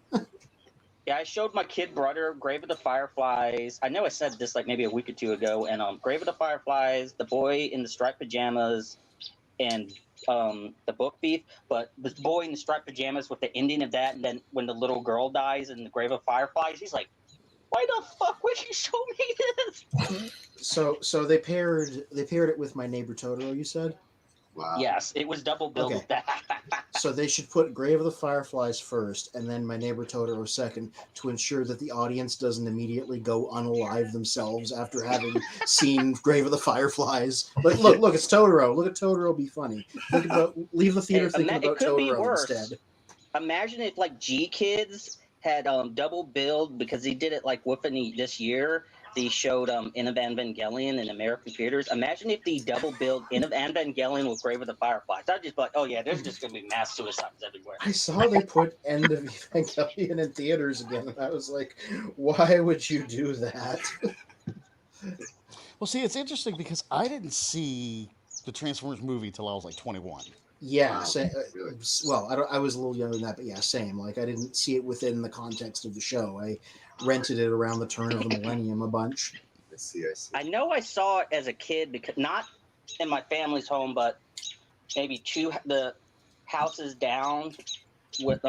Yeah, I showed my kid brother Grave of the Fireflies. I know I said this like maybe a week or two ago, and Grave of the Fireflies, The Boy in the Striped Pajamas, and The Book Thief. But the Boy in the Striped Pajamas with the ending of that, and then when the little girl dies in the Grave of Fireflies, he's like, why the fuck would you show me this? So they paired it with My Neighbor Totoro, you said? Wow. Yes, it was double billed with that. So they should put Grave of the Fireflies first and then My Neighbor Totoro second to ensure that the audience doesn't immediately go unalive themselves after having seen Grave of the Fireflies. Like, look, it's Totoro. Look at Totoro be funny. Leave the theater thinking about Totoro instead. Imagine if like G Kids had double billed because he did it like within this year. They showed End of Evangelion in American theaters. Imagine if they double billed End of Evangelion with Grave of the Fireflies. I'd just be like, oh yeah, there's just gonna be mass suicides everywhere. I saw they put End of Evangelion in theaters again, and I was like, why would you do that? Well, see, it's interesting because I didn't see the Transformers movie till I was like 21. Yeah, Wow, same, really? well, I was a little younger than that, but yeah, same. Like, I didn't see it within the context of the show. I rented it around the turn of the millennium a bunch. I see. I know I saw it as a kid, because not in my family's home, but maybe the houses down with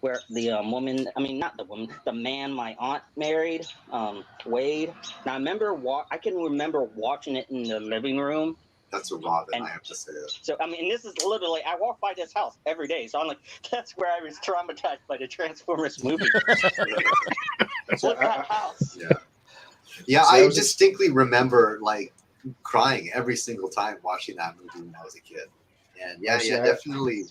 where the woman, I mean, not the woman, the man my aunt married, Wade. Now I can remember watching it in the living room. That's a Robin, I have to say. So, I mean, this is literally, I walk by this house every day. So I'm like, that's where I was traumatized by the Transformers movie. Look at that house. Yeah, I distinctly remember like crying every single time watching that movie when I was a kid. And definitely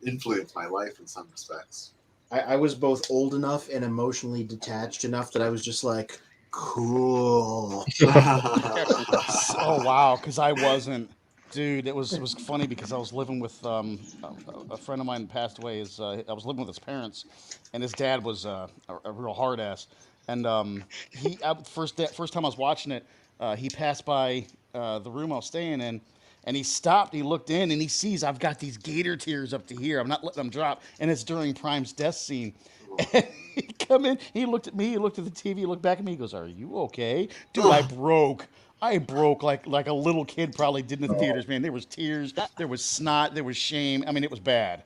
influenced my life in some respects. I was both old enough and emotionally detached enough that I was just like, cool. Oh wow, because I wasn't, dude. It was funny because I was living with a friend of mine passed away. I was living with his parents, and his dad was a real hard ass. And first time I was watching it, he passed by the room I was staying in, and he stopped. He looked in, and he sees I've got these gator tears up to here. I'm not letting them drop, and it's during Prime's death scene. And he come in, he looked at me, he looked at the TV, he looked back at me, he goes, "Are you okay?" Dude, I broke like a little kid probably did in the theaters, man. There was tears, there was snot, there was shame. I mean, it was bad.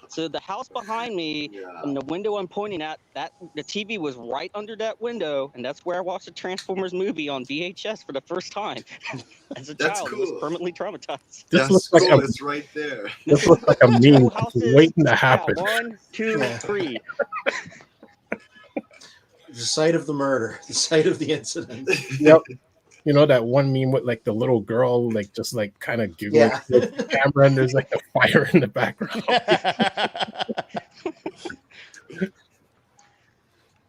So the house behind me, and the window I'm pointing at, the TV was right under that window, and that's where I watched the Transformers movie on VHS for the first time. As a child, I was permanently traumatized. This looks like it's right there. This looks like a meme waiting to happen. 1, 2, 3. The site of the murder, the site of the incident. Yep. You know that one meme with like the little girl, like just like kind of giggling at the camera, and there's like a fire in the background.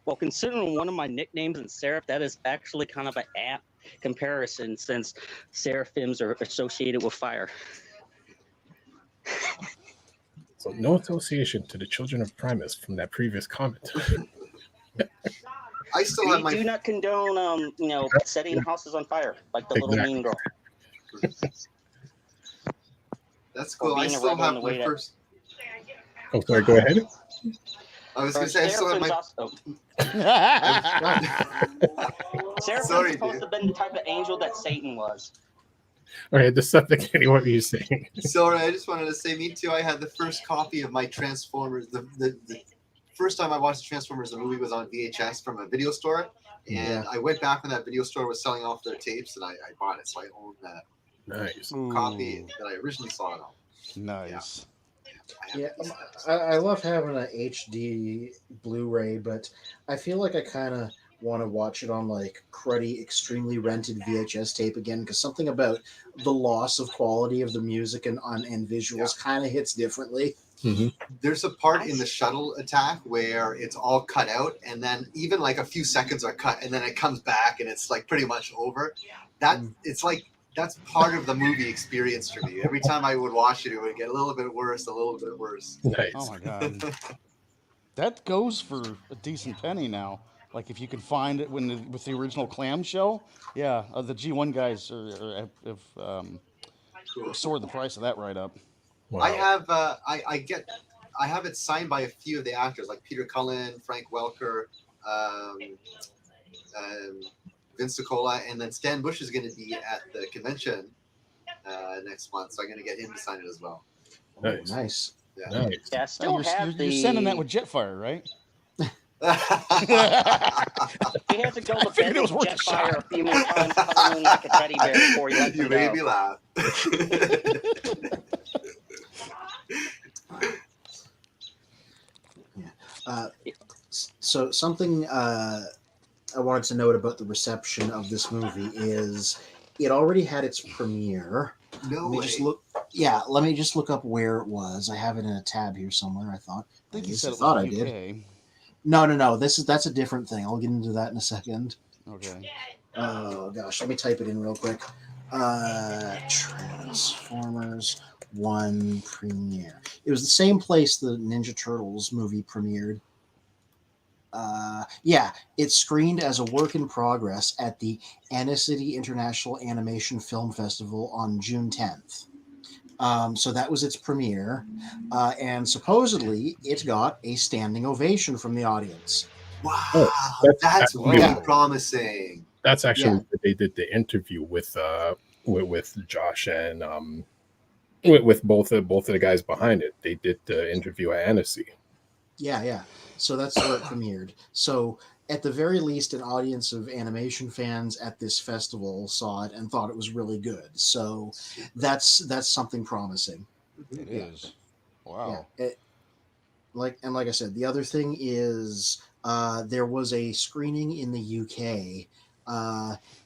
Well, considering one of my nicknames in Seraph, that is actually kind of an apt comparison since seraphims are associated with fire. So no association to the Children of Primus from that previous comment. I still have We do not condone, setting houses on fire like the little mean girl. That's cool. I still have my first. Oh, sorry. Go ahead. I was going to say I still have my. Seraphim's supposed to have been the type of angel that Satan was. Okay, Decepticitty, what were you saying? Sorry, I just wanted to say, me too. I had the first copy of my Transformers. The first time I watched Transformers, the movie was on VHS from a video store, and I went back when that video store was selling off their tapes, and I bought it. So I own that nice copy that I originally saw it on. Nice. Yeah, these I love having a HD Blu-ray, but I feel like I kind of want to watch it on like cruddy, extremely rented VHS tape again because something about the loss of quality of the music and visuals kind of hits differently. Hmm. There's a part in the shuttle attack where it's all cut out, and then even like a few seconds are cut, and then it comes back, and it's like pretty much over. That it's like that's part of the movie experience for me. Every time I would watch it, it would get a little bit worse, a little bit worse. Nice. Oh my god, that goes for a decent penny now. Like if you can find it with the original clamshell, yeah, the G1 guys have Cool. soared the price of that right up. Wow. I have I have it signed by a few of the actors like Peter Cullen, Frank Welker, Vince Nicola, and then Stan Bush is going to be at the convention next month, so I'm going to get him to sign it as well. Nice. Nice. Yeah. Nice. Yeah, I still have you're sending that with Jetfire, right? We had to go to figured it was bed worth with a Jetfire shot. a few more times, cuddling like a teddy bear before he lets You him made go. me laugh. So something I wanted to note about the reception of this movie is it already had its premiere. No Let me way. just look. Yeah, let me just look up where it was. I have it in a tab here somewhere. I thought. I think you At least said I it thought I was did. UK. No. That's a different thing. I'll get into that in a second. Okay. Oh gosh, let me type it in real quick. Transformers 1 premiere. It was the same place the Ninja Turtles movie premiered. Yeah, it screened as a work in progress at the City International Animation Film Festival on June 10th. So that was its premiere, and supposedly it got a standing ovation from the audience. Wow, Oh, that's whoa. really promising. That's actually Yeah. what they did the interview with Josh and with both of the guys behind it. They did the interview at Annecy. Yeah. So that's where it premiered. So at the very least, an audience of animation fans at this festival saw it and thought it was really good. So that's something promising. It Yeah. is. Wow. Yeah. Like I said, the other thing is there was a screening in the UK,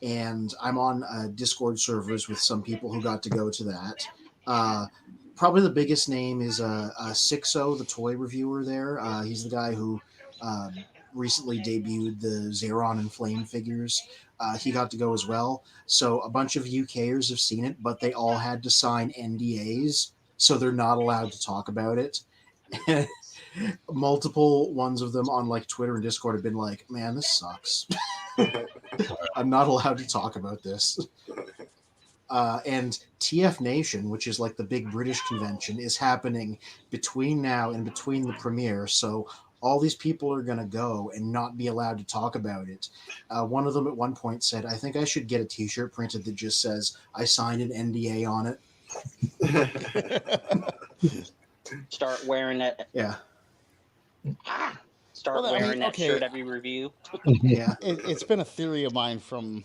and I'm on Discord servers with some people who got to go to that. Probably the biggest name is Sixo, the toy reviewer there. He's the guy who recently debuted the Zeron and Flame figures. He got to go as well. So a bunch of UKers have seen it, but they all had to sign NDAs, so they're not allowed to talk about it. Multiple ones of them on like Twitter and Discord have been like, man, this sucks. I'm not allowed to talk about this. And TF Nation, which is like the big British convention, is happening between now and between the premiere. So all these people are going to go and not be allowed to talk about it. One of them at one point said, I think I should get a t-shirt printed that just says, I signed an NDA on it. Start wearing that. Yeah. Start Well, I mean, wearing that okay. shirt every review. Yeah. It's been a theory of mine from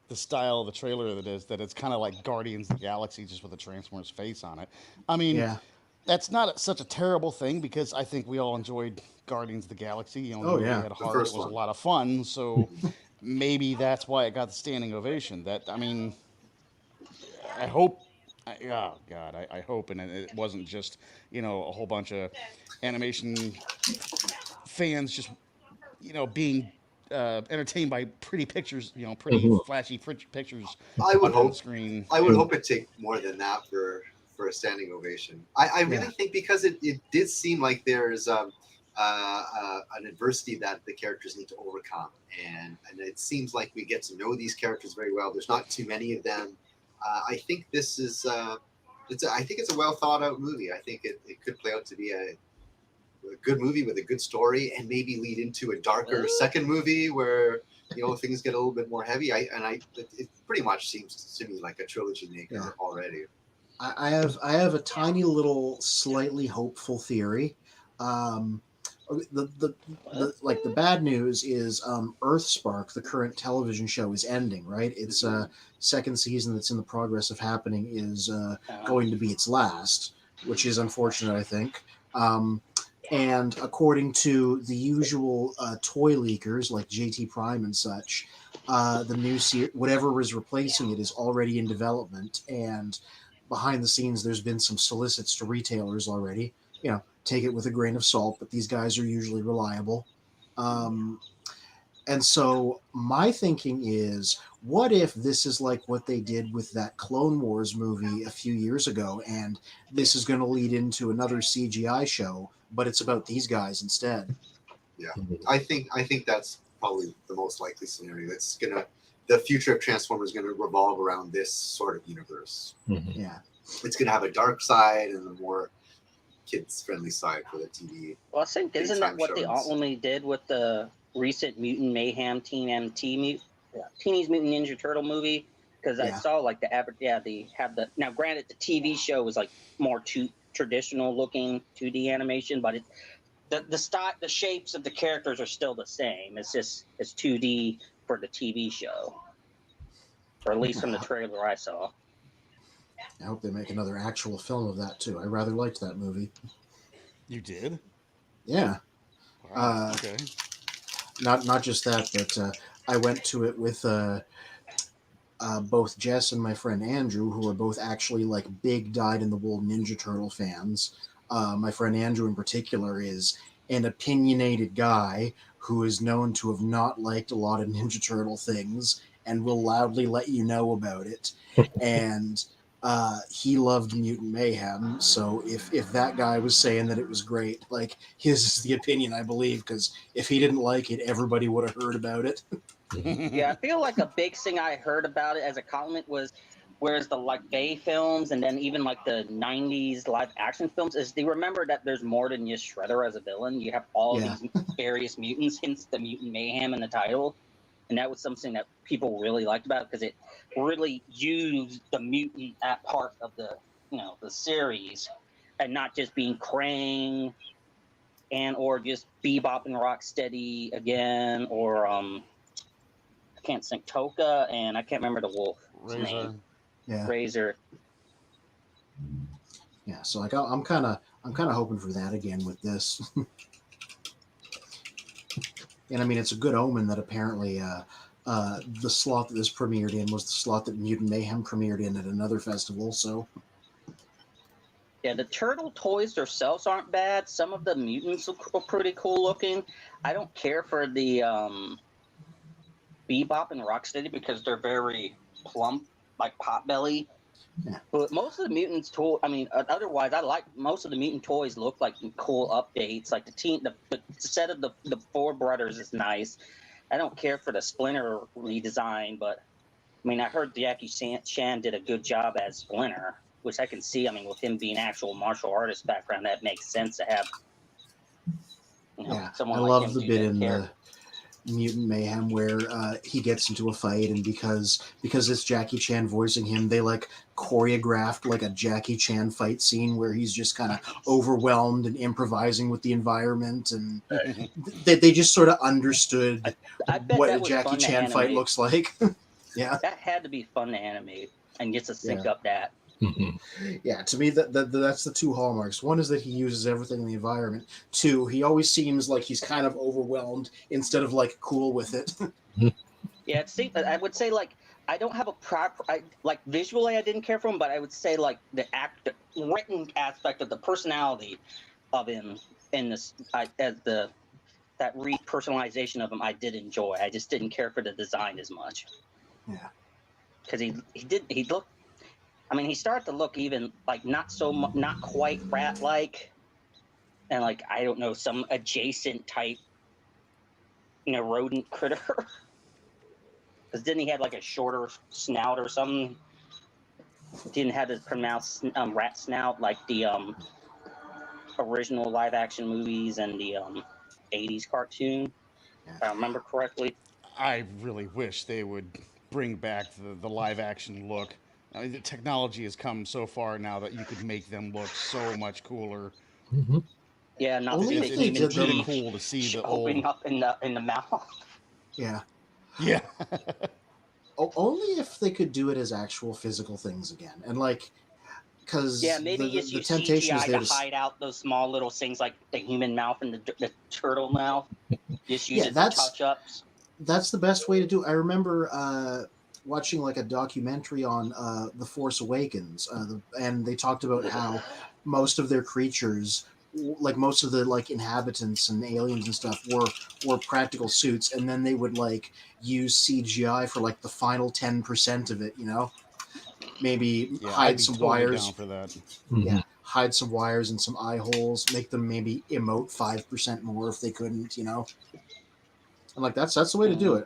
the style of the trailer that it's kind of like Guardians of the Galaxy just with a Transformers face on it. I mean, Yeah. that's not such a terrible thing because I think we all enjoyed Guardians of the Galaxy. You know, Oh, the movie yeah. had The heart, first it was one. a lot of fun. So maybe that's why it got the standing ovation. I mean, I hope. Oh God, I hope, and it wasn't just a whole bunch of animation fans just being entertained by pretty pictures, pretty Mhm. flashy pictures I would up on the hope. screen. I would hope it take more than that for a standing ovation. I really Yeah. think because it did seem like there's an adversity that the characters need to overcome, and it seems like we get to know these characters very well. There's not too many of them. I think this is I think it's a well thought out movie. I think it could play out to be a good movie with a good story, and maybe lead into a darker second movie where things get a little bit more heavy. It pretty much seems to me like a trilogy maker already. I have a tiny little slightly hopeful theory. The bad news is Earthspark, the current television show, is ending, right? Its second season that's in the progress of happening is going to be its last. which is unfortunate, I think. And according to the usual toy leakers like JT Prime and such, the new whatever is replacing it is already in development. And behind the scenes, there's been some solicits to retailers already. You know, take it with a grain of salt, but these guys are usually reliable. And so my thinking is, what if this is like what they did with that Clone Wars movie a few years ago, and this is going to lead into another CGI show, but it's about these guys instead? Yeah, I think that's probably the most likely scenario. The future of Transformers is gonna revolve around this sort of universe. Mm-hmm. Yeah, it's gonna have a dark side and a more kids-friendly side for the TV. Well, I think isn't that what they shows. only did with the recent Mutant Mayhem Teenage Mutant Ninja Turtle movie? Because I saw like they have the now. Granted, the TV show was like more traditional looking 2D animation, but the shapes of the characters are still the same. It's just it's 2D for the TV show, or at least from the trailer I saw. I hope they make another actual film of that too. I rather liked that movie. You did? Yeah. Wow. Okay. Not just that, but I went to it with both Jess and my friend Andrew, who are both actually like big dyed-in-the-wool Ninja Turtle fans. My friend Andrew in particular is an opinionated guy who is known to have not liked a lot of Ninja Turtle things and will loudly let you know about it. And he loved Mutant Mayhem, so if that guy was saying that it was great, like, his is the opinion, I believe, because if he didn't like it, everybody would have heard about it. Yeah, I feel like a big thing I heard about it as a comment was, whereas the like Bay films and then even like the 90s live action films, is they remember that there's more than just Shredder as a villain. You have all these various mutants, hence the Mutant Mayhem in the title. And that was something that people really liked about it, because it really used the mutant at part of the series, and not just being Krang and or just Bebop and Rocksteady again, or I can't think Toka, and I can't remember the wolf's name. Razor. Yeah, so like I'm kind of hoping for that again with this. And I mean, it's a good omen that apparently the slot that this premiered in was the slot that Mutant Mayhem premiered in at another festival. So yeah, the turtle toys themselves aren't bad. Some of the mutants are pretty cool looking. I don't care for the Bebop and Rocksteady because they're very plump, like Potbelly. Yeah. But most of the mutants otherwise I like most of the mutant toys look like cool updates. Like the set of the four brothers is nice. I don't care for the Splinter redesign, but I mean, I heard Jackie Chan did a good job as Splinter, which I can see. I mean, with him being actual martial artist background, that makes sense to have. Someone I like love him the do bit that in character. the Mutant Mayhem where he gets into a fight, and because it's Jackie Chan voicing him, they like choreographed like a Jackie Chan fight scene where he's just kind of overwhelmed and improvising with the environment, and they just sort of understood what a Jackie Chan fight looks like. Yeah, that had to be fun to animate and get to sync up that. Yeah, to me that's the two hallmarks. One is that he uses everything in the environment. Two, he always seems like he's kind of overwhelmed instead of like cool with it. Yeah, see, I would say like I don't have like visually I didn't care for him, but I would say like the written aspect of the personality of him in this that repersonalization of him I did enjoy. I just didn't care for the design as much. Yeah, because he looked. I mean, he started to look even like not quite rat-like, and like I don't know, some adjacent type, rodent critter. Because didn't he have like a shorter snout or something? Didn't have the pronounced rat snout like the original live-action movies and the 80s cartoon, if I remember correctly. I really wish they would bring back the live-action look. I mean, the technology has come so far now that you could make them look so much cooler. Yeah, not only if they did really cool to see the opening old... up in the mouth. Yeah. Yeah. Only if they could do it as actual physical things again, and like, because Yeah, maybe just the use temptation is CGI there to to hide out those small little things like the human mouth and the turtle mouth. Just use yeah, it for touch-ups. that's the best way to do it. I remember watching like a documentary on The Force Awakens, and they talked about how most of their creatures, like most of the like inhabitants and aliens and stuff, were practical suits, and then they would like use CGI for like the final 10% of it. You know, maybe Yeah, I'd hide be some totally wires. down for that. Yeah, hide some wires and some eye holes. Make them maybe emote 5% more if they couldn't. You know. And like that's the way to do it.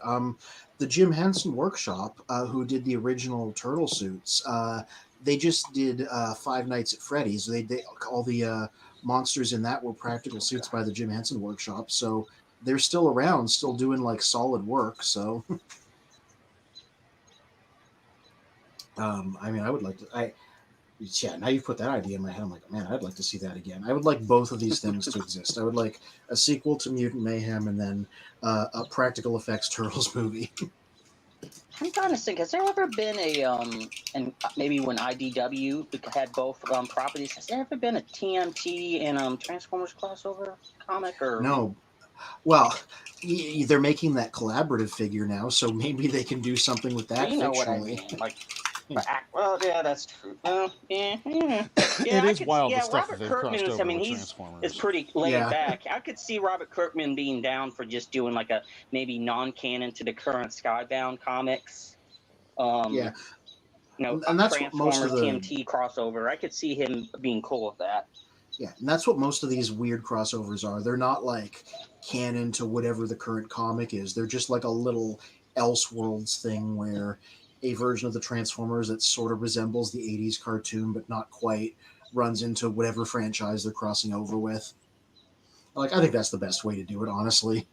The Jim Henson Workshop, who did the original turtle suits, they just did Five Nights at Freddy's. They all the monsters in that were practical suits by the Jim Henson Workshop, so they're still around, still doing like solid work. So, I mean, I would like to. Yeah, now you've put that idea in my head. I'm like, man, I'd like to see that again. I would like both of these things to exist. I would like a sequel to Mutant Mayhem and then a practical effects Turtles movie. I'm trying to think. Has there ever been and maybe when IDW had both properties, has there ever been a TMT and Transformers crossover comic or No. Well, they're making that collaborative figure now, so maybe they can do something with that. You know what I fictionally. mean? Like, well, yeah, that's true. Well, yeah. It is wild the stuff Robert that they've Kirkman crossed is. over I mean, with he's Transformers. is pretty laid Yeah. back. I could see Robert Kirkman being down for just doing like a maybe non-canon to the current Skybound comics. Yeah. You know, And that's what Transformers most of the TMT crossover. I could see him being cool with that. Yeah, and that's what most of these weird crossovers are. They're not like canon to whatever the current comic is. They're just like a little Elseworlds thing where a version of the Transformers that sort of resembles the 80s cartoon but not quite runs into whatever franchise they're crossing over with. Like, I think that's the best way to do it, honestly.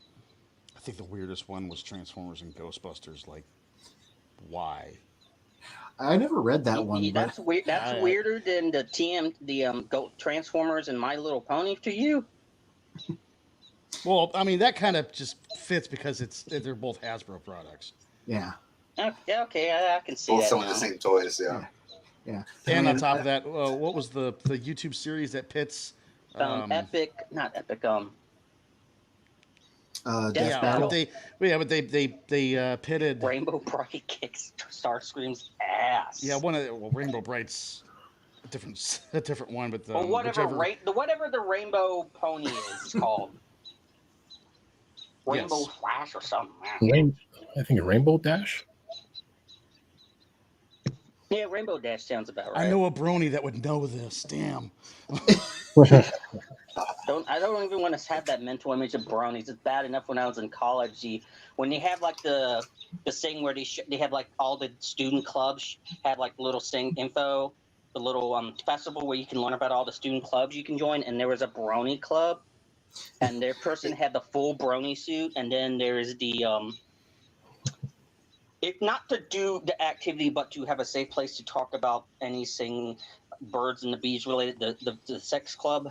I think the weirdest one was Transformers and Ghostbusters. Like, why? I never read that one. That's But weird. That's weirder than the Go Transformers and My Little Pony to you. Well, I mean that kind of just fits because they're both Hasbro products. yeah. Okay, I can see Both that some now. of the same toys, yeah. Yeah. And on top of that, what was the YouTube series that pits? Epic, not Epic. Death Yeah, Battle. But they pitted Rainbow Bright kicks Starscream's ass. Yeah, Rainbow Bright's a different one, but or whatever the Rainbow Pony is called. Rainbow Flash or something. I think a Rainbow Dash. Yeah, Rainbow Dash sounds about right. I know a brony that would know this. Damn. I don't even want to have that mental image of bronies. It's bad enough when I was in college. When they have like the thing where they have like all the student clubs have like little sing info, the little festival where you can learn about all the student clubs you can join, and there was a brony club, and their person had the full brony suit, and then there is the not to do the activity, but to have a safe place to talk about anything birds and the bees related, the sex club.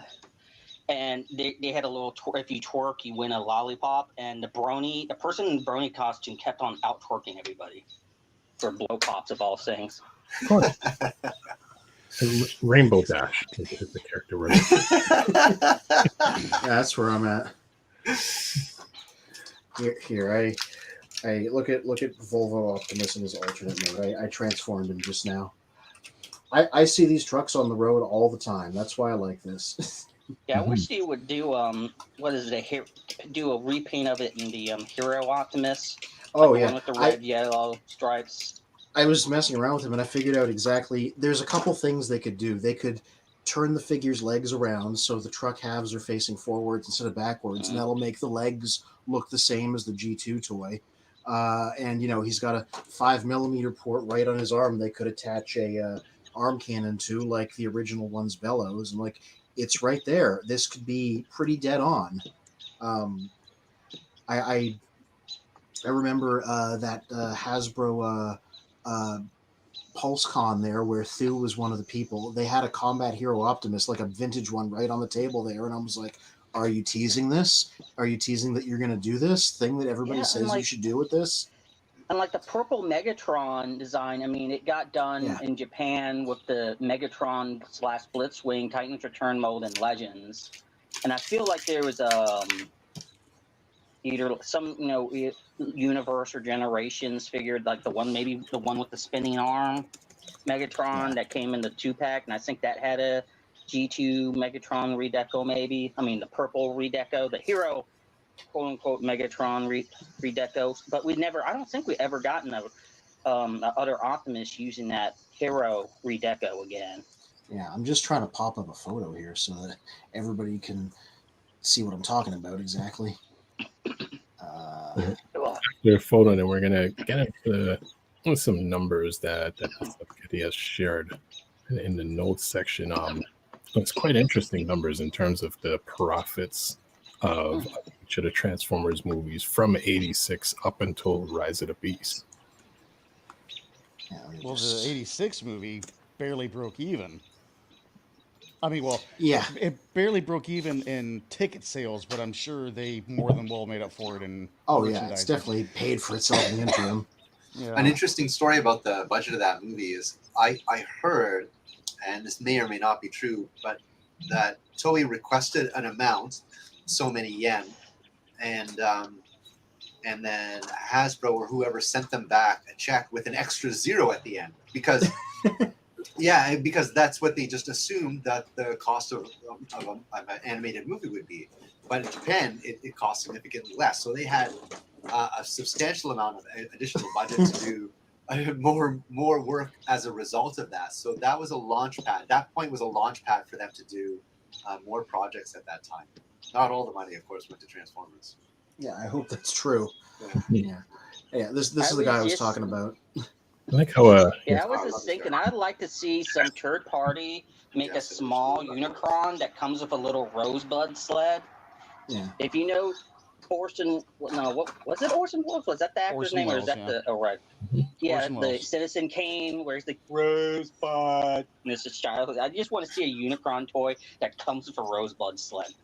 And they had a little if you twerk, you win a lollipop. And the person in the brony costume kept on out twerking everybody for blow pops of all things. Of course. Rainbow Dash is the character Yeah, that's where I'm at. Here, I look at Volvo Optimus in his alternate mode. I transformed him just now. I see these trucks on the road all the time. That's why I like this. Yeah, I wish they would do do a repaint of it in the Hero Optimus. Oh like the yeah, one with the red, yellow stripes. I was messing around with him and I figured out exactly. There's a couple things they could do. They could turn the figure's legs around so the truck halves are facing forwards instead of backwards, and that'll make the legs look the same as the G2 toy. And he's got a 5mm port right on his arm. They could attach a arm cannon to, like the original one's bellows, and like it's right there. This could be pretty dead on. I remember that Hasbro PulseCon there, where Thew was one of the people. They had a Combat Hero Optimus, like a vintage one, right on the table there, and I was like, "Are you teasing this? Are you teasing that you're going to do this thing that everybody says you should do with this?" And like the purple Megatron design, I mean, it got done in Japan with the Megatron / Blitzwing Titans Return mold and Legends, and I feel like there was either some universe or generations figured like the one with the spinning arm Megatron that came in the 2-pack, and I think that had a G2 Megatron redeco maybe. I mean the purple redeco, the hero quote unquote Megatron redeco, but I don't think we ever gotten a other Optimus using that hero redeco again. Yeah, I'm just trying to pop up a photo here so that everybody can see what I'm talking about exactly. Your photo, and we're gonna get into some numbers that Deceptikitty has shared in the notes section. It's quite interesting numbers in terms of the profits of each of the Transformers movies from '86 up until Rise of the Beast. Yeah, well, the '86 movie barely broke even. I mean, well, it barely broke even in ticket sales, but I'm sure they more than well made up for it in merchandising. It's definitely paid for itself in the interim. An interesting story about the budget of that movie is I heard, and this may or may not be true, but that Toei requested an amount, so many yen, and then Hasbro or whoever sent them back a check with an extra 0 at the end because. Yeah, because that's what they just assumed that the cost of an animated movie would be. But in Japan, it cost significantly less. So they had a substantial amount of additional budget to do more work as a result of that. So that was a launch pad. That point was a launch pad for them to do more projects at that time. Not all the money, of course, went to Transformers. Yeah, I hope that's true. Yeah. This is the guy I was talking about. I like how I was just thinking I'd like to see some third party make a small Unicron that comes with a little rosebud sled. Yeah. If you know Orson, what was it? Orson Welles? Was that the actor's name, or is that the right? Yeah, the Citizen Kane. Where's the rosebud? And this is childhood. I just want to see a Unicron toy that comes with a rosebud sled.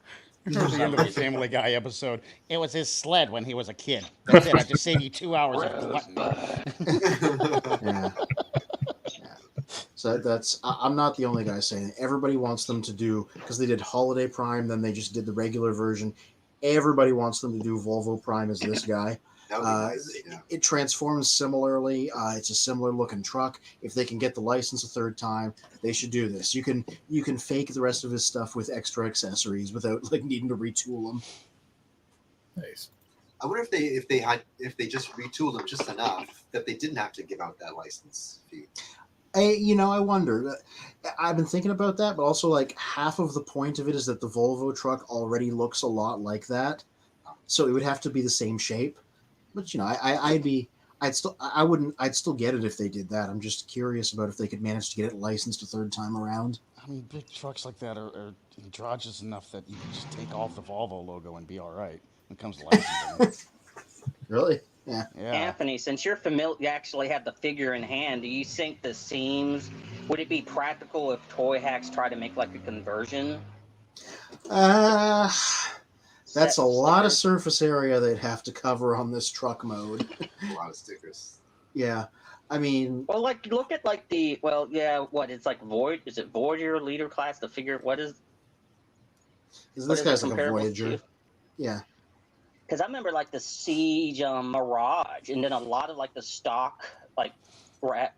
The end of the Family Guy episode. It was his sled when he was a kid. That's it. I just saved you 2 hours of gluttony. Yeah. So I'm not the only guy saying it. Everybody wants them to do, because they did Holiday Prime, then they just did the regular version. Everybody wants them to do Volvo Prime as this guy. Nice. It transforms similarly. It's a similar looking truck. If they can get the license a third time, they should do this. You can fake the rest of his stuff with extra accessories without needing to retool them. Nice. I wonder if they just retooled them just enough that they didn't have to give out that license fee. I wonder. I've been thinking about that, but also half of the point of it is that the Volvo truck already looks a lot like that, so it would have to be the same shape. But I'd still get it if they did that. I'm just curious about if they could manage to get it licensed a third time around. I mean, big trucks like that are androgynous enough that you can just take off the Volvo logo and be all right when it comes to licensing. Really? Yeah. Anthony, since you're familiar, you actually have the figure in hand. Do you think the seams would it be practical if Toy Hacks try to make a conversion? That's a lot of surface area they'd have to cover on this truck mode. A lot of stickers. Yeah. I mean... Well, look at it's Void... Is it Voyager, Leader Class, the figure... What is... This guy's like a Voyager. Yeah. Because I remember, the Siege Mirage, and then a lot of, the stock,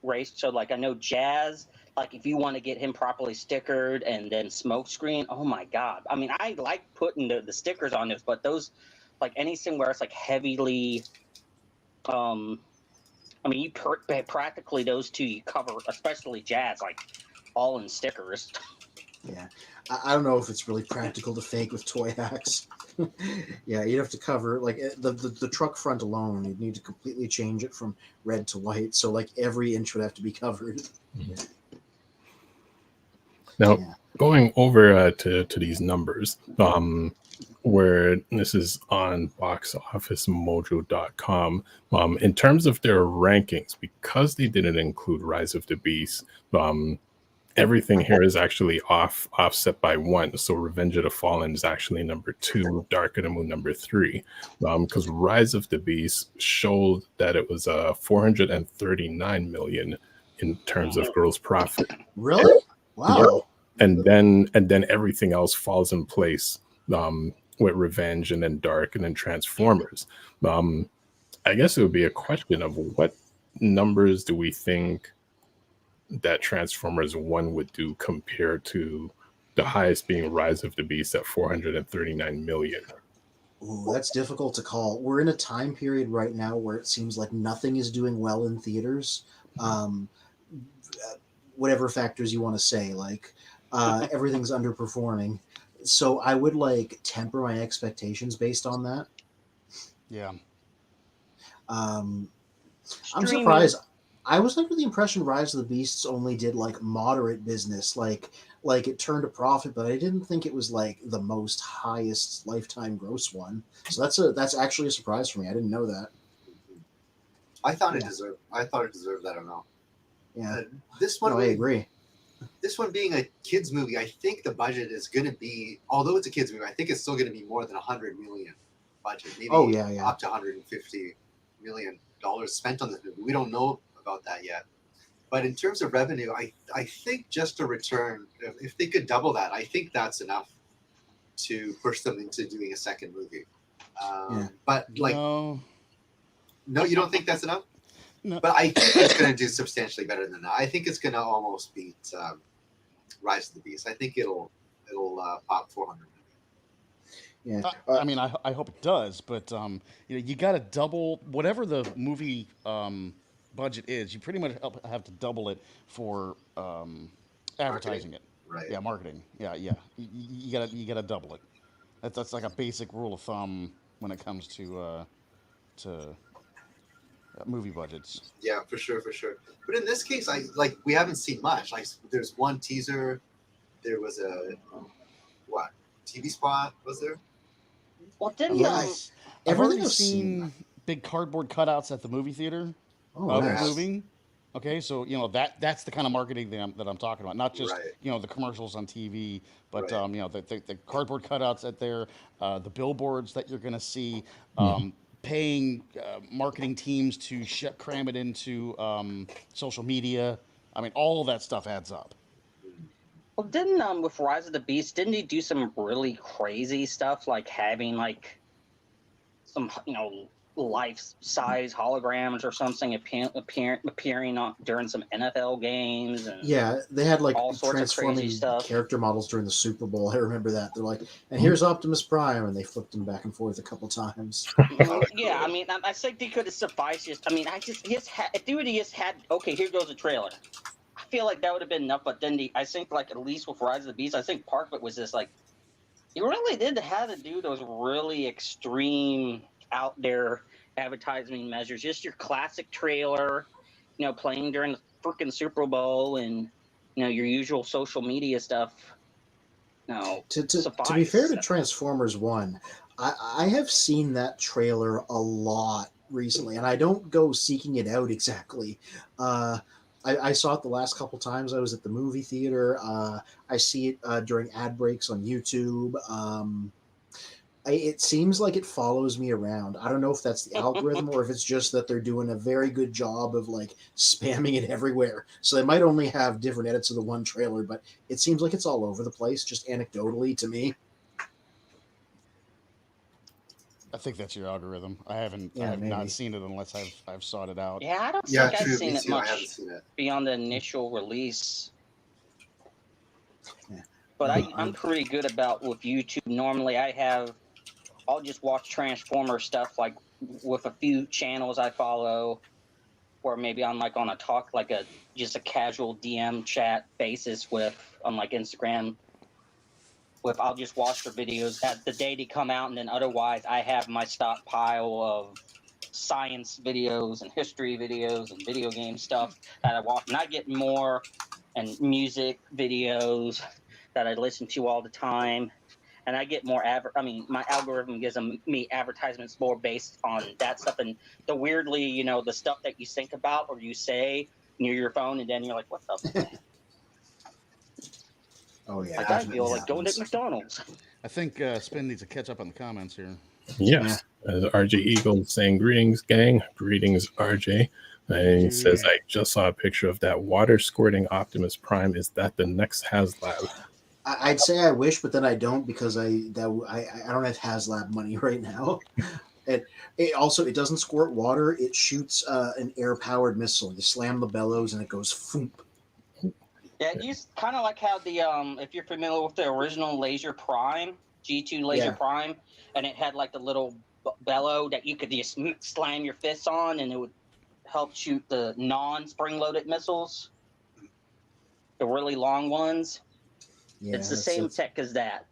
race. So, I know Jazz... if you want to get him properly stickered and then smokescreen, oh my God. I mean, I like putting the stickers on this, but those, anything where it's heavily, you practically those two you cover, especially Jazz, all in stickers. Yeah. I don't know if it's really practical to fake with Toy Hacks. Yeah, you'd have to cover, the truck front alone, you'd need to completely change it from red to white, so, every inch would have to be covered. Mm-hmm. Now, going over to these numbers, where this is on boxofficemojo.com, in terms of their rankings, because they didn't include Rise of the Beast, everything here is actually offset by 1. So Revenge of the Fallen is actually number 2, Dark of the Moon number 3. Because Rise of the Beast showed that it was 439 million in terms of gross profit. Really? Wow. And then everything else falls in place with Revenge and then Dark and then Transformers. I guess it would be a question of what numbers do we think that Transformers 1 would do compared to the highest being Rise of the Beast at 439 million. Ooh, that's difficult to call. We're in a time period right now where it seems like nothing is doing well in theaters. Whatever factors you want to say, like everything's underperforming. So I would like temper my expectations based on that. Yeah. I'm surprised. I was under the impression Rise of the Beasts only did like moderate business, like it turned a profit, but I didn't think it was like the most highest lifetime gross one. So that's actually a surprise for me. I didn't know that. I thought it deserved that amount. Yeah, This one, no, I agree. This one being a kids movie, I think the budget is going to be, although it's a kids movie, I think it's still going to be more than 100 million budget, maybe up to 150 million dollars spent on this movie. We don't know about that yet. But in terms of revenue, I think just a return, if they could double that, I think that's enough to push them into doing a second movie. But like, no, you don't think that's enough? No. But I think it's going to do substantially better than that. I think it's going to almost beat Rise of the Beast. I think it'll pop 400 million. Yeah. I mean, I hope it does, but you got to double whatever the movie budget is. You pretty much have to double it for advertising it. Right. Yeah, marketing. Yeah. You gotta double it. That's like a basic rule of thumb when it comes to movie budgets. Yeah, for sure. But in this case, we haven't seen much. Like, there's one teaser. There was a TV spot? Was there? Well, didn't Yes. I've Everything already I've seen big cardboard cutouts at the movie theater of the movie. Okay, so that's the kind of marketing that I'm talking about. Not just the commercials on TV, but the cardboard cutouts at there, the billboards that you're going to see, paying marketing teams to cram it into social media. I mean, all of that stuff adds up. Well, didn't with Rise of the Beast, didn't he do some really crazy stuff, like having like some life-size holograms or something appearing during some NFL games? And they had like all sorts of transforming crazy stuff. character models during the Super Bowl. I remember that. They're like, and here's Optimus Prime, and they flipped him back and forth a couple times. Yeah, I mean, I think they could have sufficed. If they would have just had, okay, here goes a trailer. I feel like that would have been enough, but then I think, like, at least with Rise of the Beast, I think part of it was just like, you really did have to do those really extreme, out there advertising measures. Just your classic trailer, playing during the freaking Super Bowl, and your usual social media stuff. No, to be fair to Transformers 1, I have seen that trailer a lot recently, and I don't go seeking it out exactly. I saw it the last couple times I was at the movie theater. I see it during ad breaks on YouTube. It seems like it follows me around. I don't know if that's the algorithm or if it's just that they're doing a very good job of like spamming it everywhere. So they might only have different edits of the one trailer, but it seems like it's all over the place, just anecdotally to me. I think that's your algorithm. I have not seen it unless I've sought it out. Yeah, I don't think I've seen it much beyond the initial release. Yeah. But I'm pretty good about with YouTube. Normally I'll just watch Transformer stuff like with a few channels I follow, or maybe on a talk, like just a casual DM chat basis on like Instagram. I'll just watch the videos at the day they come out, and then otherwise I have my stockpile of science videos and history videos and video game stuff that I watch, and I get more, and music videos that I listen to all the time, and I get more my algorithm gives me advertisements more based on that stuff, and the weirdly, the stuff that you think about or you say near your phone, and then you're like, what the Oh yeah, Like I feel like going to happens. McDonald's. I think Spin needs to catch up on the comments here. Yes. RJ Eagle saying, greetings, gang. Greetings, RJ. And he says, I just saw a picture of that water squirting Optimus Prime. Is that the next HasLab? I'd say I wish, but then I don't because I don't have HasLab money right now. It also, it doesn't squirt water. It shoots an air-powered missile. You slam the bellows and it goes foomp. Yeah, it used kind of like how the if you're familiar with the original Laser Prime, G2 Laser Prime, and it had like the little bellow that you could just slam your fists on, and it would help shoot the non-spring-loaded missiles, the really long ones. Yeah, it's the same tech as that.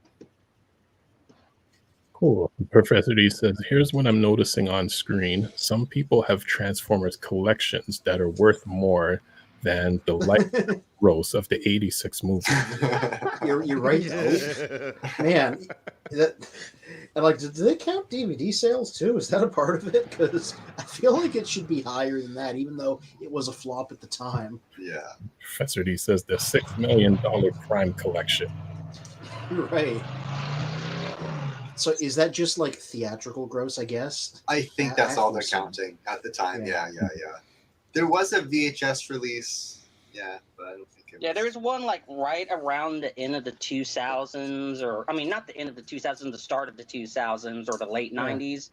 Cool. Professor D says, here's what I'm noticing on screen. Some people have Transformers collections that are worth more than the light gross of the 86 movie. You're right, though. Man, and like, do they count DVD sales too? Is that a part of it? Because I feel like it should be higher than that, even though it was a flop at the time. Yeah. Professor D says the $6 million Prime collection. You're right. So is that just like theatrical gross, I guess? I think that's all they're counting at the time. Yeah. There was a VHS release. Yeah, but I don't think it was. Yeah, there was one like right around the end of the 2000s, or I mean, not the end of the 2000s, the start of the 2000s, or the late 90s.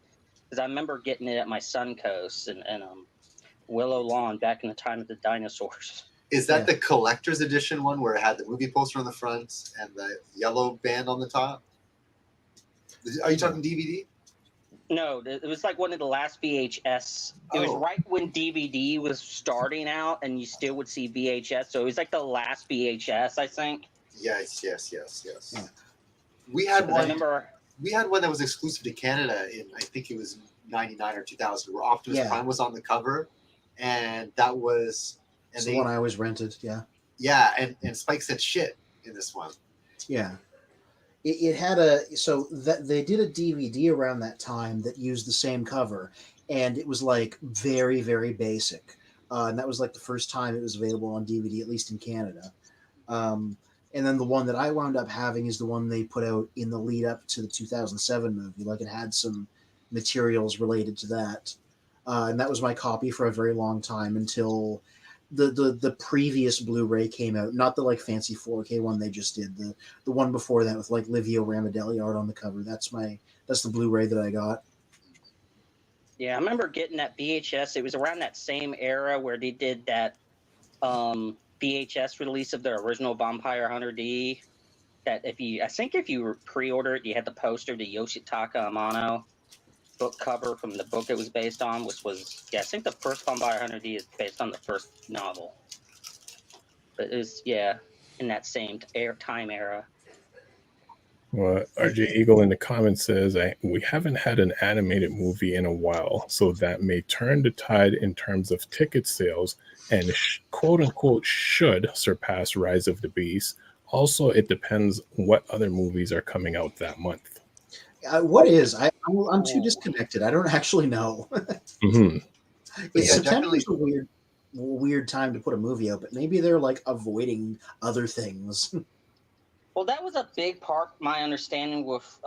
Because I remember getting it at my Suncoast and Willow Lawn back in the time of the dinosaurs. Is that the collector's edition one where it had the movie poster on the front and the yellow band on the top? Are you talking DVD? No, it was like one of the last VHS. It was right when DVD was starting out, and you still would see VHS. So it was like the last VHS, I think. Yes. Yeah. We had one. I remember we had one that was exclusive to Canada in, I think it was 99 or 2000, where Optimus Prime was on the cover, and that was the one I always rented. Yeah, and Spike said shit in this one. Yeah. It had they did a DVD around that time that used the same cover, and it was like very, very basic. And that was like the first time it was available on DVD, at least in Canada. And then the one that I wound up having is the one they put out in the lead up to the 2007 movie. Like, it had some materials related to that. And that was my copy for a very long time until the previous Blu-ray came out, not the like fancy 4K one they just did, the one before that with like Livio Ramadelli art on the cover. That's the Blu-ray that I got. Yeah, I remember getting that VHS. It was around that same era where they did that VHS release of the original Vampire Hunter D. That if you pre-order it, you had the poster, the Yoshitaka Amano book cover from the book it was based on, which was, I think the first Vampire Hunter D is based on the first novel. But it was, in that same time era. Well, RJ Eagle in the comments says, we haven't had an animated movie in a while, so that may turn the tide in terms of ticket sales and quote-unquote should surpass Rise of the Beast. Also, it depends what other movies are coming out that month. What is? I'm too disconnected. I don't actually know. September's a weird time to put a movie out, but maybe they're like avoiding other things. Well, that was a big part, my understanding, with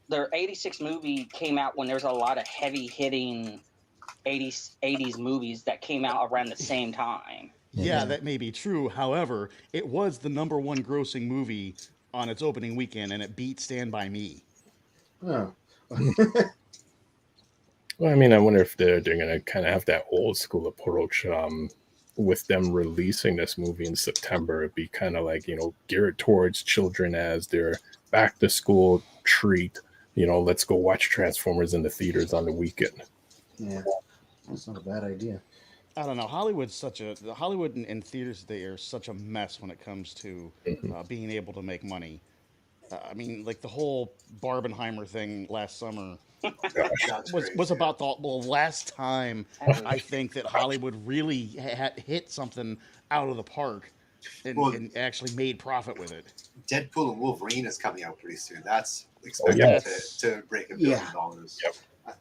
their 86 movie came out when there's a lot of heavy-hitting 80s movies that came out around the same time. Yeah, that may be true. However, it was the #1 grossing movie on its opening weekend, and it beat Stand By Me. Oh. Well, I mean, I wonder if they're going to kind of have that old school approach with them releasing this movie in September. It'd be kind of like, geared towards children as their back to school treat. Let's go watch Transformers in the theaters on the weekend. Yeah, that's not a bad idea. I don't know. Hollywood and theaters today are such a mess when it comes to being able to make money. I mean, like the whole Barbenheimer thing last summer was about the last time I think that Hollywood really hit something out of the park and actually made profit with it. Deadpool and Wolverine is coming out pretty soon. That's expected to break $1 billion. Yep.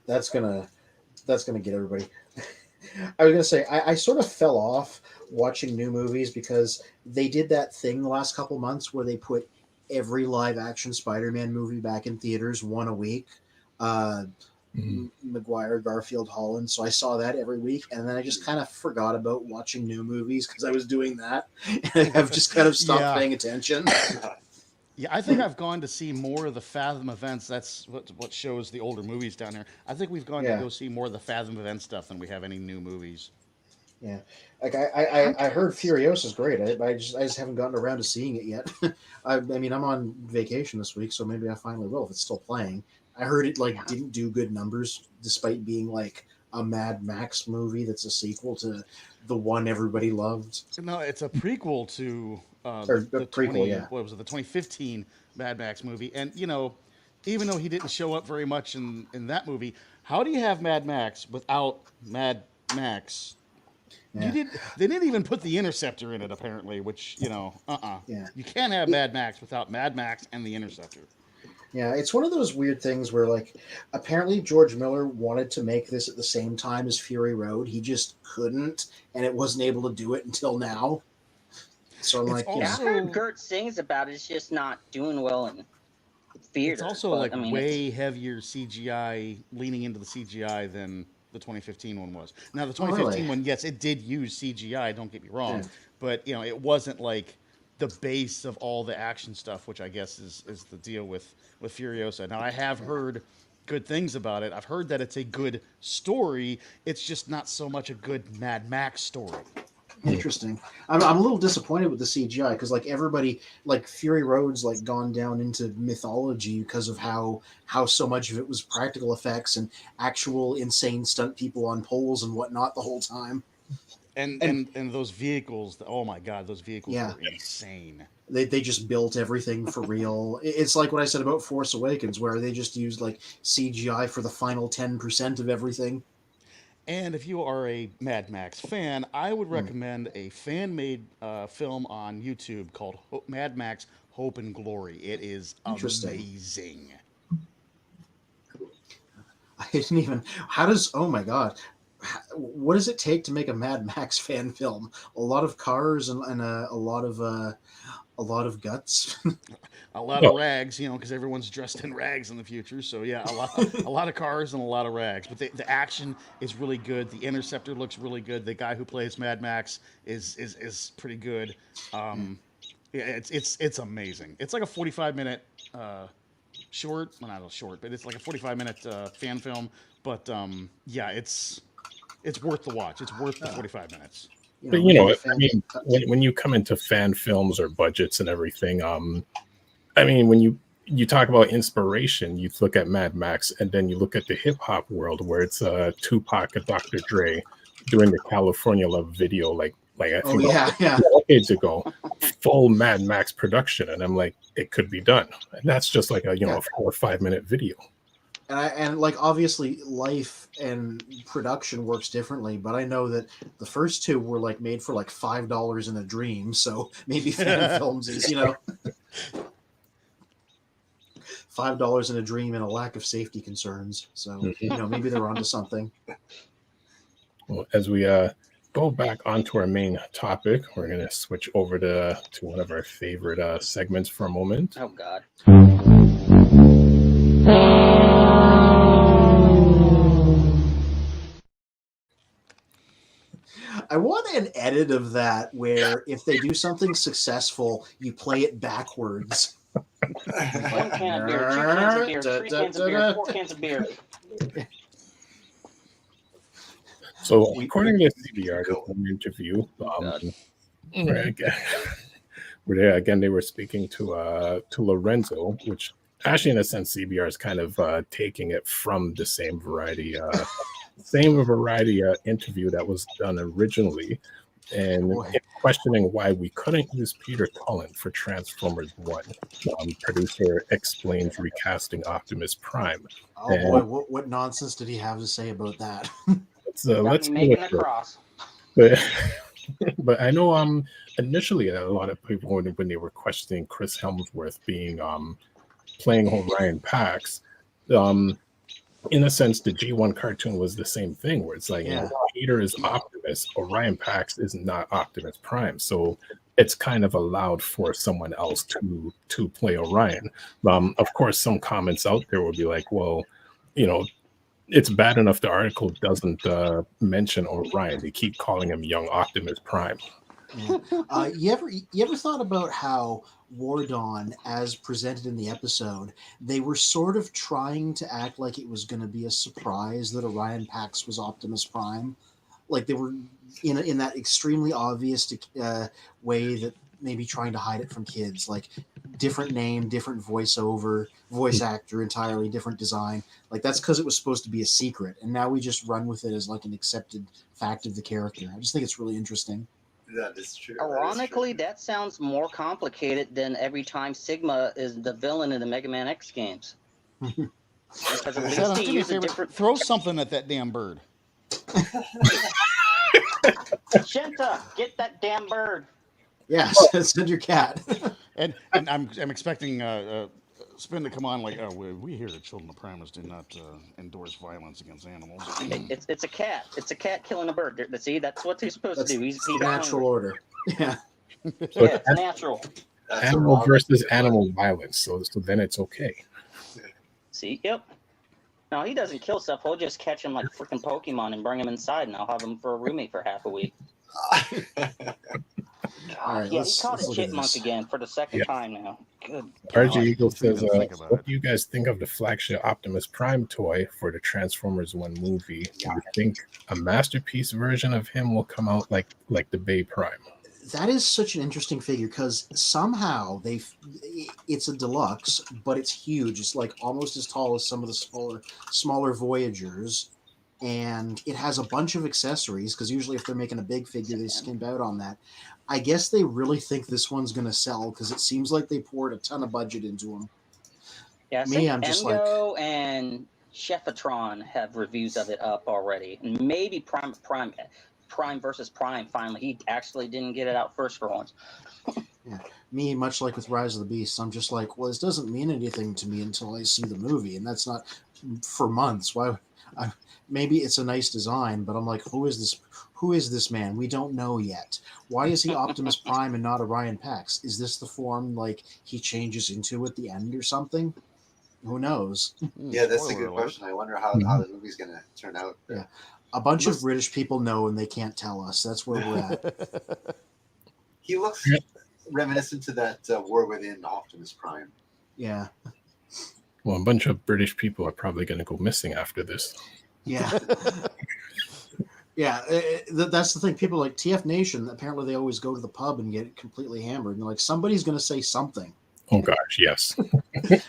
That's gonna get everybody. I was gonna say I sort of fell off watching new movies because they did that thing the last couple months where they put every live action Spider-Man movie back in theaters, one a week. Maguire, Garfield, Holland. So I saw that every week, and then I just kind of forgot about watching new movies because I was doing that, and I've just kind of stopped paying attention. Yeah, I think I've gone to see more of the Fathom events. That's what shows the older movies down here. I think we've gone to go see more of the Fathom event stuff than we have any new movies. Yeah, like I heard Furiosa's great. I just haven't gotten around to seeing it yet. I mean, I'm on vacation this week, so maybe I finally will if it's still playing. I heard it didn't do good numbers despite being like a Mad Max movie that's a sequel to the one everybody loved. No, it's a prequel to the prequel. What was it? The 2015 Mad Max movie. And even though he didn't show up very much in that movie, how do you have Mad Max without Mad Max? Yeah. They didn't even put the Interceptor in it, apparently, which, Yeah. You can't have Mad Max without Mad Max and the Interceptor. Yeah, it's one of those weird things where, apparently George Miller wanted to make this at the same time as Fury Road. He just couldn't, and it wasn't able to do it until now. So I'm I've heard Gert sings about it. It's just not doing well in theater. It's also way heavier CGI, leaning into the CGI than the 2015 one was. Now, the 2015 one, yes, it did use CGI, don't get me wrong, but, it wasn't like the base of all the action stuff, which I guess is the deal with Furiosa. Now, I have heard good things about it. I've heard that it's a good story. It's just not so much a good Mad Max story. Interesting. I'm a little disappointed with the CGI because everybody, Fury Road's gone down into mythology because of how so much of it was practical effects and actual insane stunt people on poles and whatnot the whole time. And those vehicles, oh my God, those vehicles were insane. They just built everything for real. It's like what I said about Force Awakens, where they just used CGI for the final 10% of everything. And if you are a Mad Max fan, I would recommend a fan-made film on YouTube called Mad Max Hope and Glory. It is amazing. I didn't even... oh my God. What does it take to make a Mad Max fan film? A lot of cars and a lot of guts. A lot of rags, because everyone's dressed in rags in the future. So yeah, a lot of cars and a lot of rags. But the action is really good. The Interceptor looks really good. The guy who plays Mad Max is pretty good. It's amazing. It's like a 45-minute short. Well, not a short, but it's like a 45-minute fan film. But it's worth the watch. It's worth the 45 minutes. But when you come into fan films or budgets and everything, when you talk about inspiration, you look at Mad Max, and then you look at the hip hop world where it's Tupac and Dr. Dre doing the California Love video, I think decades ago, full Mad Max production, and I'm like, it could be done, and that's just a 4 or 5 minute video. And obviously life and production works differently, but I know that the first two were made for $5 in a dream, so maybe fan films is $5 in a dream and a lack of safety concerns. So maybe they're onto something. Well, as we go back onto our main topic, we're gonna switch over to one of our favorite segments for a moment. Oh God. I want an edit of that where if they do something successful, you play it backwards. 1 can of beer, 2 cans of beer, 3 cans of beer, 4 cans of beer. So, according to CBR, an interview, where again they were speaking to Lorenzo, which actually, in a sense, CBR is kind of taking it from the same variety interview that was done originally, and questioning why we couldn't use Peter Cullen for Transformers 1. Producer explains recasting Optimus Prime. Oh boy, what nonsense did he have to say about that? Let's making the cross. But I know initially a lot of people when they were questioning Chris Hemsworth being playing Orion Pax, in a sense, the G1 cartoon was the same thing, where it's like, Yeah. Peter is Optimus, Orion Pax is not Optimus Prime, so it's kind of allowed for someone else to play Orion. Of course, some comments out there will be like, well, it's bad enough the article doesn't mention Orion. They keep calling him Young Optimus Prime. Yeah. You ever thought about how War Dawn, as presented in the episode, they were sort of trying to act like it was going to be a surprise that Orion Pax was Optimus Prime, like they were in that extremely obvious way that maybe trying to hide it from kids, like different name, different voice actor, entirely different design. Like that's because it was supposed to be a secret, and now we just run with it as like an accepted fact of the character. I just think it's really interesting. That is true. Ironically, that sounds more complicated than every time Sigma is the villain in the Mega Man X games. Because at least Shannon, they do me a use a favor. different. Throw something at that damn bird. Shenta, get that damn bird. Yes, send your cat. And I'm expecting Spin to come on like, oh, we here at Children of Primus do not endorse violence against animals. It's a cat. It's a cat killing a bird. See, that's what he's supposed to do. He's natural order. Yeah. So Yeah, it's natural. animal versus animal violence. So then it's okay. See, yep. No, he doesn't kill stuff. He'll just catch him like freaking Pokemon and bring him inside, and I'll have him for a roommate for half a week. All right, Yeah, let's he caught a look at chipmunk this. again for the second time now. Good. RG God. Eagle says, Think about what it. do you guys think of the flagship Optimus Prime toy for the Transformers 1 movie? Do you think a masterpiece version of him will come out like the Bay Prime? That is such an interesting figure because somehow it's a deluxe, but it's huge. It's like almost as tall as some of the smaller Voyagers, and it has a bunch of accessories because usually if they're making a big figure, they skimp out on that. I guess they really think this one's going to sell because it seems like they poured a ton of budget into them. Yeah, I Me, think I'm just like- Engo and Chefatron have reviews of it up already. And maybe Prime versus Prime finally. He actually didn't get it out first for once. Me, much like with Rise of the Beasts, I'm just like, well, this doesn't mean anything to me until I see the movie, and that's not for months. Why? Maybe it's a nice design, but I'm like, who is this? Who is this man? We don't know yet. Why is he Optimus Prime and not Orion Pax? Is this the form like he changes into at the end or something? Who knows? Yeah, that's a Spoiler good alert. question. I wonder how the movie's going to turn out. Yeah. A bunch of British people know and they can't tell us. That's where we're at. He looks reminiscent to that War Within Optimus Prime. Yeah. Well, a bunch of British people are probably going to go missing after this. Yeah. Yeah, that's the thing. People like TF Nation, apparently they always go to the pub and get completely hammered. And they're like, somebody's going to say something. Oh, gosh, yes.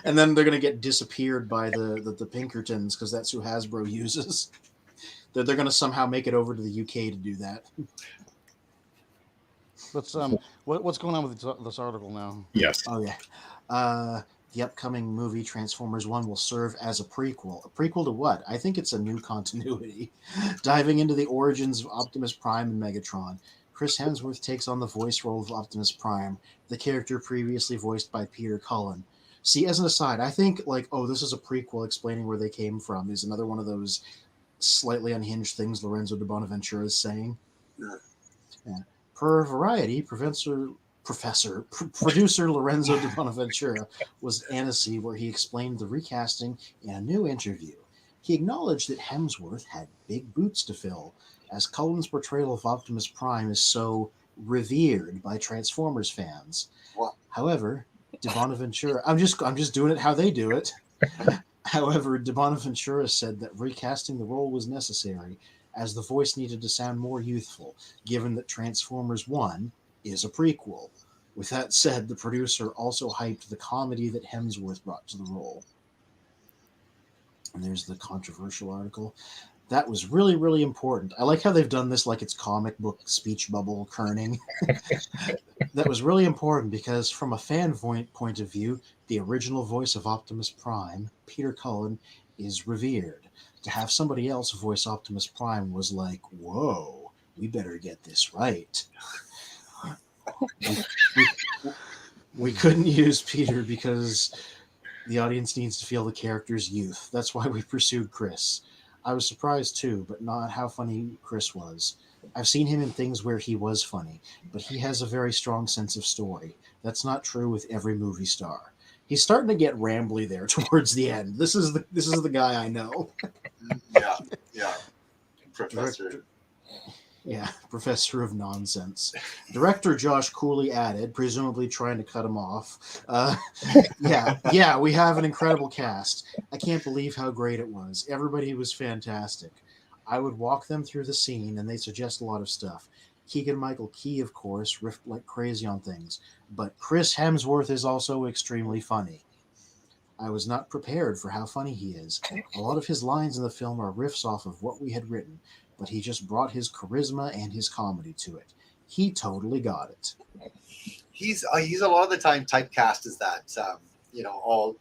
And then they're going to get disappeared by the Pinkertons because that's who Hasbro uses. They're going to somehow make it over to the UK to do that. Let's what's going on with this article now? Yes. Oh, yeah. The upcoming movie Transformers 1 will serve as a prequel. A prequel to what? I think it's a new continuity. Diving into the origins of Optimus Prime and Megatron, Chris Hemsworth takes on the voice role of Optimus Prime, the character previously voiced by Peter Cullen. See, as an aside, I think, like, oh, this is a prequel explaining where they came from is another one of those slightly unhinged things Lorenzo Di Bonaventura is saying. Yeah. Per Variety, producer Lorenzo Di Bonaventura was Annecy, where he explained the recasting in a new interview. He acknowledged that Hemsworth had big boots to fill, as Cullen's portrayal of Optimus Prime is so revered by Transformers fans. What? However, Di Bonaventura, I'm just doing it how they do it. However, Di Bonaventura said that recasting the role was necessary, as the voice needed to sound more youthful, given that Transformers 1 is a prequel. With that said, the producer also hyped the comedy that Hemsworth brought to the role. And there's the controversial article. That was really, really important. I like how they've done this like it's comic book speech bubble kerning. That was really important because from a fan point of view, the original voice of Optimus Prime, Peter Cullen, is revered. To have somebody else voice Optimus Prime was like, whoa, we better get this right. We couldn't use Peter because The audience needs to feel the character's youth. That's why we pursued Chris. I was surprised too, but not how funny Chris was. I've seen him in things where he was funny, but he has a very strong sense of story. That's not true with every movie star. He's starting to get rambly there towards the end. This is the guy I know. Yeah. Professor. Professor of nonsense. Director Josh Cooley added, presumably trying to cut him off. We have an incredible cast. I can't believe how great it was. Everybody was fantastic. I would walk them through the scene, and they suggest a lot of stuff. Keegan-Michaelkey, of course, riffed like crazy on things, but Chris Hemsworth is also extremely funny. I was not prepared for how funny he is. A lot of his lines in the film are riffs off of what we had written, but he just brought his charisma and his comedy to it. He totally got it. He's a lot of the time typecast as that, all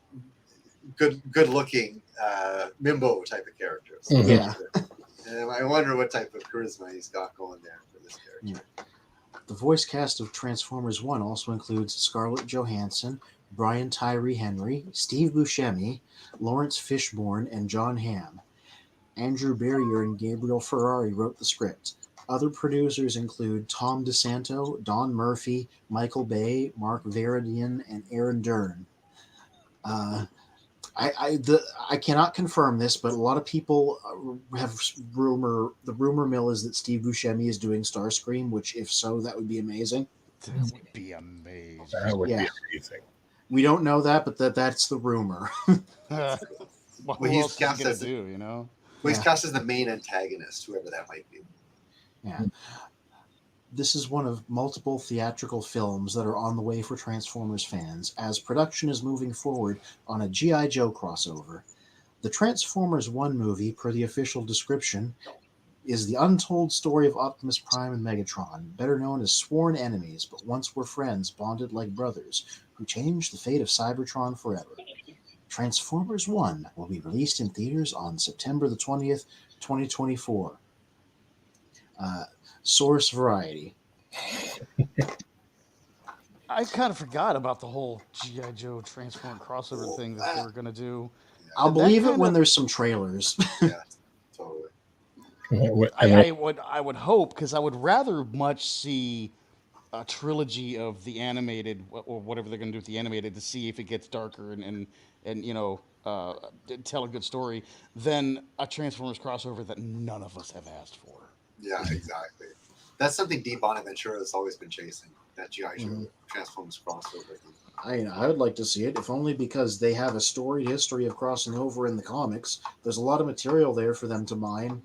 good looking Mimbo type of characters. Mhm. Yeah. And I wonder what type of charisma he's got going there for this character. The voice cast of Transformers 1 also includes Scarlett Johansson, briantyreehenry, Steve Buscemi, Lawrence Fishburne, and jonhamm. Andrew Barrier and Gabriel Ferrari wrote the script. Other producers include Tom DeSanto, Don Murphy, Michael Bay, Mark Varadian, and Aaron Dern. I cannot confirm this, but a lot of people have the rumor mill is that Steve Buscemi is doing Starscream, which if so, that would be amazing. That would be amazing. That would be Yeah. amazing. We don't know that, but that's the rumor. What he's else is he cast gonna as do, you know? Well, he's Yeah. cast as the main antagonist, whoever that might be. Yeah. This is one of multiple theatrical films that are on the way for Transformers fans, as production is moving forward on a G.I. Joe crossover. The Transformers 1 movie, per the official description, is the untold story of Optimus Prime and Megatron, better known as sworn enemies, but once were friends bonded like brothers, who changed the fate of Cybertron forever. Transformers 1 will be released in theaters on September the 20th, 2024. Source Variety. I kind of forgot about the whole G.I. Joe Transform crossover thing that they were going to do. I'll And that believe it kind when of- there's some trailers. Yeah, totally. I would hope, because I would rather much see a trilogy of the animated, or whatever they're going to do with the animated, to see if it gets darker and tell a good story, than a Transformers crossover that none of us have asked for. Yeah, exactly. That's something D. Bonaventura has always been chasing, that G.I. Joe Mhm. Transformers crossover thing. I would like to see it, if only because they have a storied history of crossing over in the comics. There's a lot of material there for them to mine.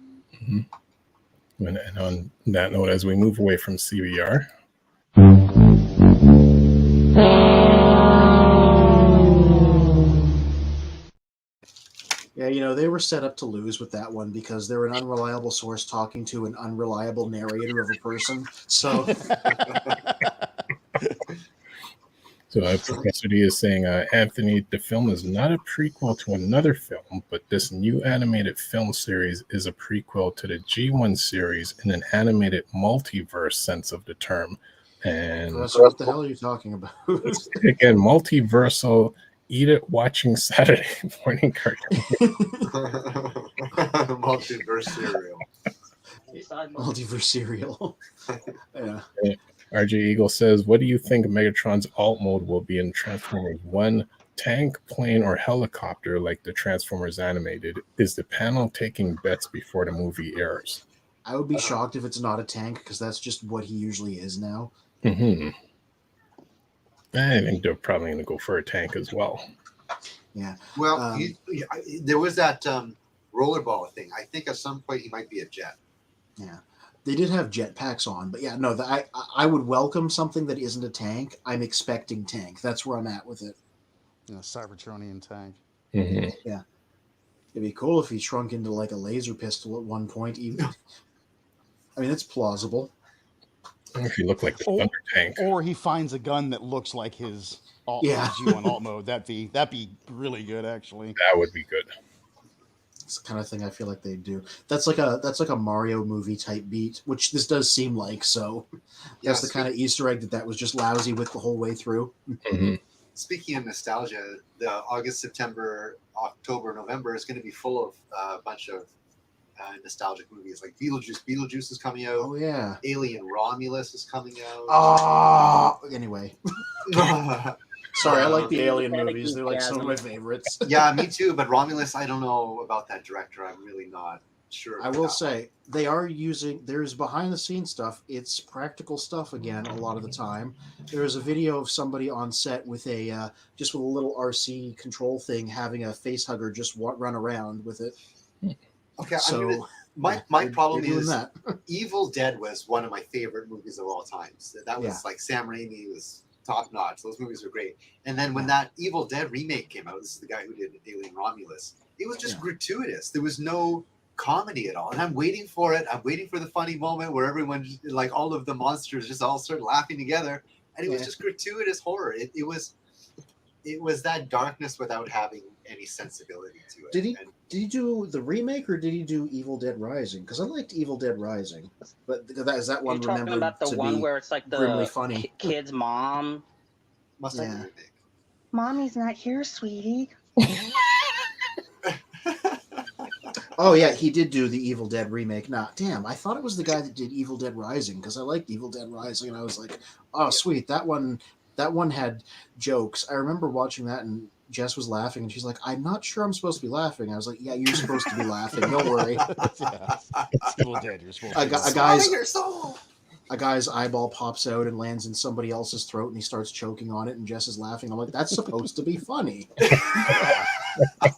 And on that note, as we move away from CBR, Yeah, they were set up to lose with that one because they're an unreliable source talking to an unreliable narrator of a person. So, Professor D is saying, Anthony, the film is not a prequel to another film, but this new animated film series is a prequel to the G1 series in an animated multiverse sense of the term. And Professor, what the hell are you talking about? again, multiversal, eat it watching Saturday morning cartoon. Multiverse cereal. Multiverse serial. Yeah. RJ Eagle says, what do you think Megatron's alt mode will be in Transformers 1? Tank, plane, or helicopter like the Transformers animated? Is the panel taking bets before the movie airs? I would be shocked if it's not a tank because that's just what he usually is now. I think they're probably going to go for a tank as well. Yeah. Well, there was that rollerball thing. I think at some point he might be a jet. Yeah. They did have jetpacks on, but yeah, no, I would welcome something that isn't a tank. I'm expecting tank. That's where I'm at with it. Cybertronian tank. Yeah. It'd be cool if he shrunk into like a laser pistol at one point. Even, I mean, it's plausible. If you look like the Thunder Tank. Or he finds a gun that looks like his G1 alt mode. That'd be really good, actually. That would be good. It's the kind of thing I feel like they'd do. That's like a Mario movie type beat, which this does seem like. So that's the kind of Easter egg that was just lousy with the whole way through. speaking of nostalgia, the August, September, October, November is going to be full of a bunch of nostalgic movies like Beetlejuice. Beetlejuice is coming out. Oh yeah. Alien Romulus is coming out. Oh, anyway. Sorry, I like the Alien movies. They're like some of my favorites. Yeah, me too. But Romulus, I don't know about that director. I'm really not sure. I will say they are using. There's behind the scenes stuff. It's practical stuff again a lot of the time. There was a video of somebody on set with a just with a little RC control thing, having a face hugger just run around with it. Okay, so my problem is that. Evil Dead was one of my favorite movies of all time. So that was like Sam Raimi was top notch. Those movies were great. And then when that Evil Dead remake came out, this is the guy who did Alien Romulus. It was just gratuitous. There was no comedy at all. And I'm waiting for it. I'm waiting for the funny moment where everyone, like all of the monsters, just all start laughing together. And it was just gratuitous horror. It was that darkness without having any sensibility to it. Did he do the remake or did he do Evil Dead Rising? Because I liked Evil Dead Rising, but is that one You're talking about the one where it's like the funny kid's mom? Must have been a remake. Mommy's not here, sweetie. Oh yeah, he did do the Evil Dead remake. Nah, damn, I thought it was the guy that did Evil Dead Rising because I liked Evil Dead Rising, and I was like, oh sweet, that one had jokes. I remember watching that and Jess was laughing and she's like, I'm not sure I'm supposed to be laughing. I was like, yeah, you're supposed to be laughing. Don't worry. It's Evil Dead. You're supposed to a guy's eyeball pops out and lands in somebody else's throat and he starts choking on it and Jess is laughing. I'm like, that's supposed to be funny.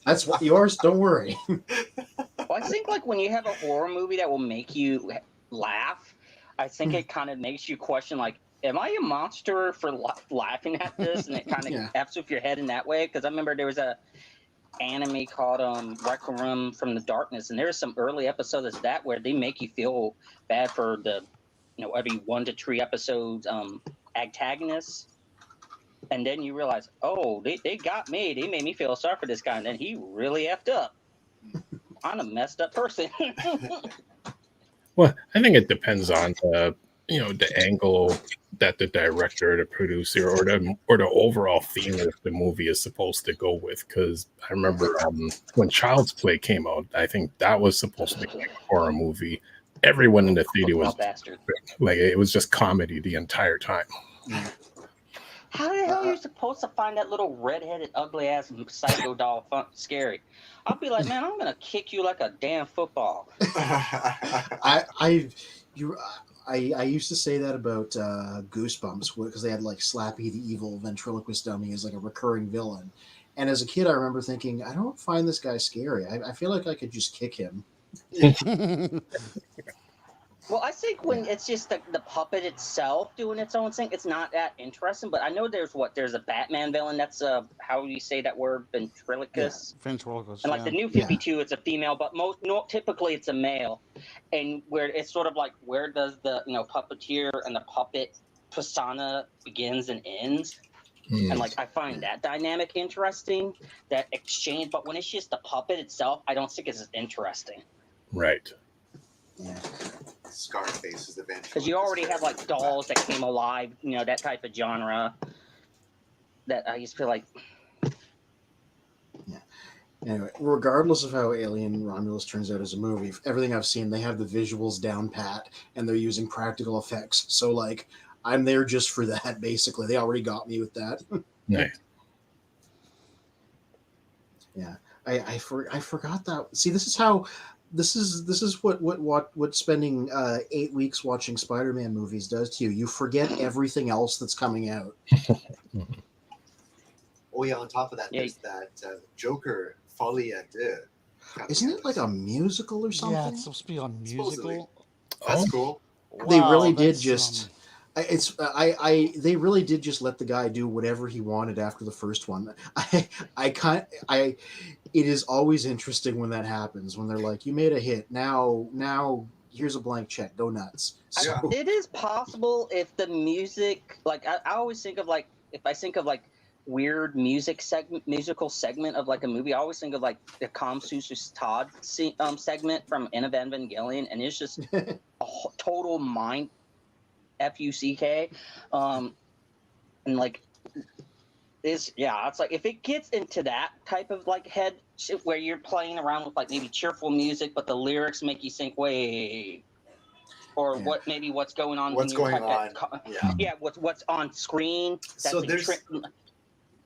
That's what yours. Don't worry. Well, I think like when you have a horror movie that will make you laugh, I think it kind of makes you question like, am I a monster for laughing at this? And it kind of F's with your head in that way. Because I remember there was a anime called Requiem from the Darkness, and there was some early episodes of that where they make you feel bad for the, every 1 to 3 episodes antagonists. And then you realize, oh, they got me. They made me feel sorry for this guy, and then he really effed up. I'm a messed up person. Well, I think it depends on the angle that the director, the producer, or the overall theme that the movie is supposed to go with. Because I remember when Child's Play came out, I think that was supposed to be like a horror movie. Everyone in the theater was like, it was just comedy the entire time. How the hell are you supposed to find that little redheaded, ugly ass psycho doll scary? I'll be like, man, I'm gonna kick you like a damn football. I used to say that about Goosebumps because they had like Slappy the evil ventriloquist dummy as like a recurring villain. And as a kid, I remember thinking, I don't find this guy scary. I feel like I could just kick him. Well, I think when it's just the puppet itself doing its own thing, it's not that interesting. But I know there's a Batman villain that's how do you say that word? Ventriloquist. Yeah. Ventriloquist. And like the new 52, it's a female, but typically it's a male. And where it's sort of like where does the puppeteer and the puppet persona begins and ends. And like I find that dynamic interesting, that exchange. But when it's just the puppet itself, I don't think it's as interesting. Right. Yeah. Scarface is the ventriloquist. Because you already have like dolls that came alive, that type of genre. That I just feel like. Yeah. Anyway, regardless of how Alien Romulus turns out as a movie, everything I've seen, they have the visuals down pat and they're using practical effects. So like, I'm there just for that. Basically, they already got me with that. Nice. Yeah, I forgot that. See, this is how. This is what spending 8 weeks watching Spider-Man movies does to you. You forget everything else that's coming out. Oh yeah, on top of that, there's that Joker Folie à Deux. Isn't it like a musical or something? Yeah, it's supposed to be a musical. Supposedly. That's cool. They really did just. They really did just let the guy do whatever he wanted after the first one. It is always interesting when that happens, when they're like, you made a hit. Now here's a blank check. Go nuts. So, it is possible if the music, like I always think of like, if I think of like weird musical segment of like a movie, I always think of like the Kamsu's Todd segment from End of Evangelion, and it's just a total mind fuck, and like is, yeah, it's like if it gets into that type of like head shit where you're playing around with like maybe cheerful music, but the lyrics make you think, wait, or Yeah. what's going on? What's in your going on? Yeah. Yeah, what's on screen? That's So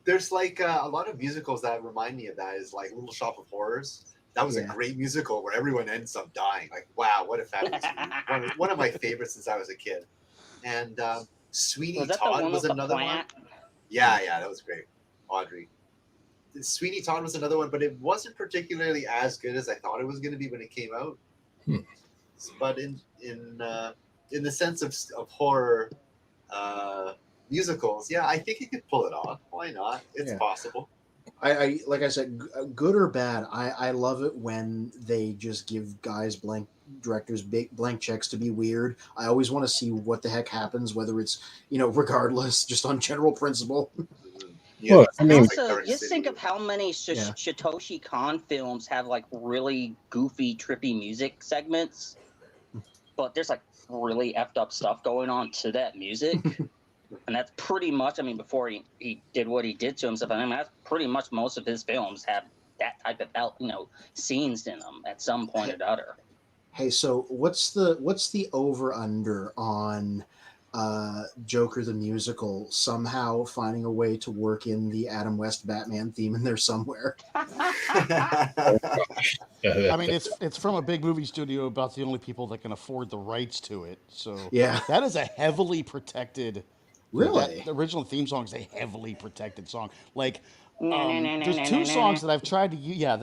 there's like a lot of musicals that remind me of that. Is like Little Shop of Horrors. That was a great musical where everyone ends up dying. Like, wow, what a fabulous movie. One of my favorites since I was a kid. And Sweeney Todd was another one. Yeah, that was great. Audrey. Sweeney Todd was another one, but it wasn't particularly as good as I thought it was going to be when it came out. But in the sense of horror musicals, yeah, I think it could pull it off. Why not? It's possible. I like I said, good or bad, I love it when they just give directors blank checks to be weird. I always want to see what the heck happens, whether it's, regardless, just on general principle. Yeah, well, I mean, also, just think of how many Satoshi Kon films have like really goofy, trippy music segments, but there's like really effed up stuff going on to that music. And that's pretty much, I mean, before he did what he did to himself, I mean, that's pretty much most of his films have that type of, scenes in them at some point or another. Hey, so what's the over under on Joker the musical somehow finding a way to work in the Adam West Batman theme in there somewhere? I mean, it's from a big movie studio about the only people that can afford the rights to it. So that is a heavily protected. Really? The original theme song is a heavily protected song. Like, there's two songs that I've tried to use. Yeah,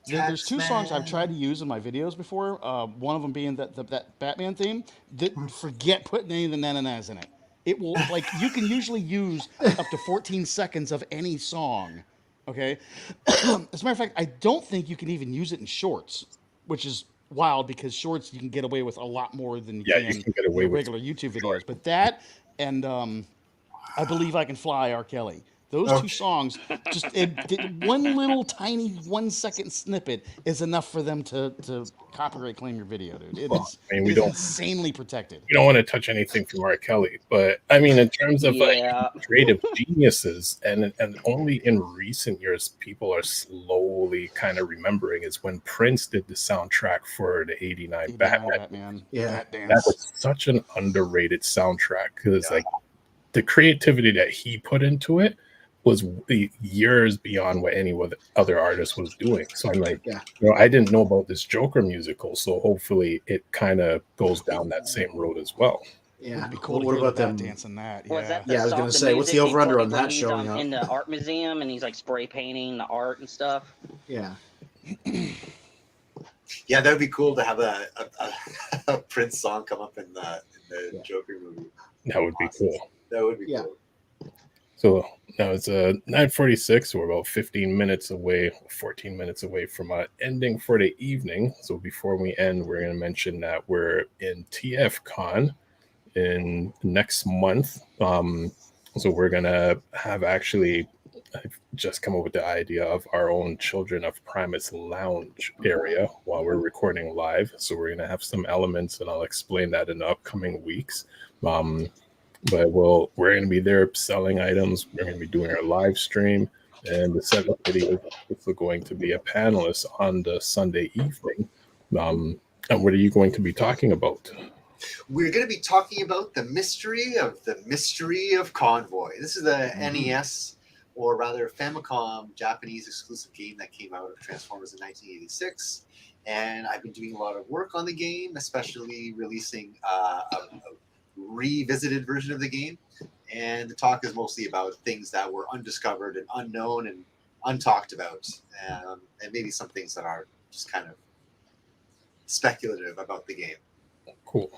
there's two songs I've tried to use in my videos before. One of them being that Batman theme. Forget putting any of the na-na-nas in it. It will, like, you can usually use up to 14 seconds of any song. Okay? As a matter of fact, I don't think you can even use it in shorts, which is wild because shorts you can get away with a lot more than you can get away with regular YouTube videos. But that and I Believe I Can Fly, R. Kelly. Those two songs, just one little tiny 1 second snippet is enough for them to copyright claim your video, dude. It's insanely protected. We don't want to touch anything from R. Kelly, but I mean, in terms of like creative geniuses, and only in recent years people are slowly kind of remembering is when Prince did the soundtrack for the '89 Batman. Yeah, that was such an underrated soundtrack because like the creativity that he put into it was years beyond what any other artist was doing. So I'm like, I didn't know about this Joker musical, so hopefully it kind of goes down that same road as well. Yeah. It'd be cool what about them dancing that? Was that I was gonna say, what's the over under on that he's showing up in the art museum and he's like spray painting the art and stuff? Yeah. Yeah, that would be cool to have a Prince song come up in the Joker movie. That would be cool. That would be cool. So now it's 9:46. We're about 14 minutes away from ending for the evening. So before we end, we're going to mention that we're in TFCon in next month. So we're going to have I've just come up with the idea of our own Children of Primus lounge area while we're recording live. So we're going to have some elements, and I'll explain that in the upcoming weeks. But we're going to be there selling items. We're going to be doing our live stream, and the seventh video is also going to be a panelist on the Sunday evening. And what are you going to be talking about? We're going to be talking about the mystery of Convoy. This is the NES, or rather Famicom Japanese exclusive game that came out of Transformers in 1986. And I've been doing a lot of work on the game, especially releasing a revisited version of the game, and the talk is mostly about things that were undiscovered and unknown and untalked about, and maybe some things that are just kind of speculative about the game. Cool.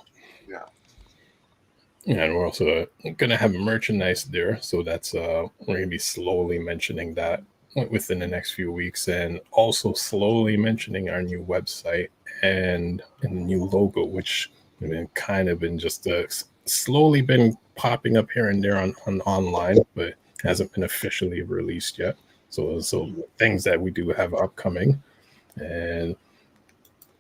And we're also gonna have merchandise there, so that's we're gonna be slowly mentioning that within the next few weeks, and also slowly mentioning our new website and the new logo, which kind of been just slowly been popping up here and there on online, but hasn't been officially released yet. So things that we do have upcoming. And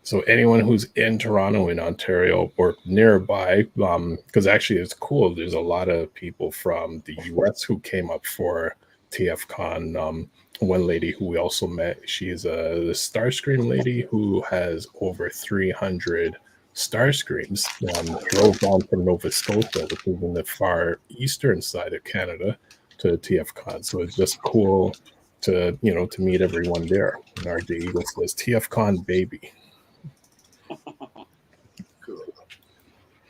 so anyone who's in Toronto, in Ontario, or nearby, because actually it's cool. There's a lot of people from the US who came up for TFCon. One lady who we also met, she's the Starscream lady who has over 300 Starscreams. Drove down from Nova Scotia, which is in the far eastern side of Canada, to TFCon. So it's just cool to meet everyone there. And RJ Eagle says TFCon baby. Cool.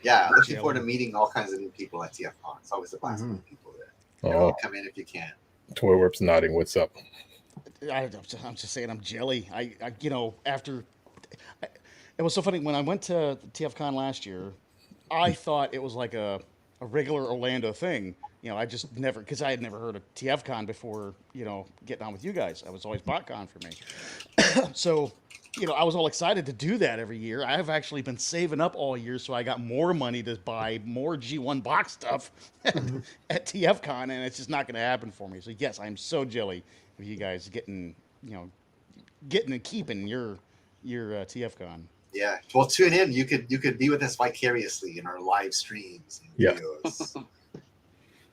Yeah, looking forward to meeting all kinds of new people at TFCon. It's always a blast to meet people there. Oh, come in if you can. Toy Warp's nodding. What's up? I'm just saying I'm jelly. After it was so funny when I went to TFCon last year, I thought it was like a regular Orlando thing. I just never, because I had never heard of TFCon before, getting on with you guys. I was always BotCon for me. So, I was all excited to do that every year. I have actually been saving up all year, so I got more money to buy more G1 box stuff at TFCon, and it's just not going to happen for me. So, yes, I'm so jelly of you guys getting and keeping your TFCon. Yeah, well, tune in. You could be with us vicariously in our live streams and videos.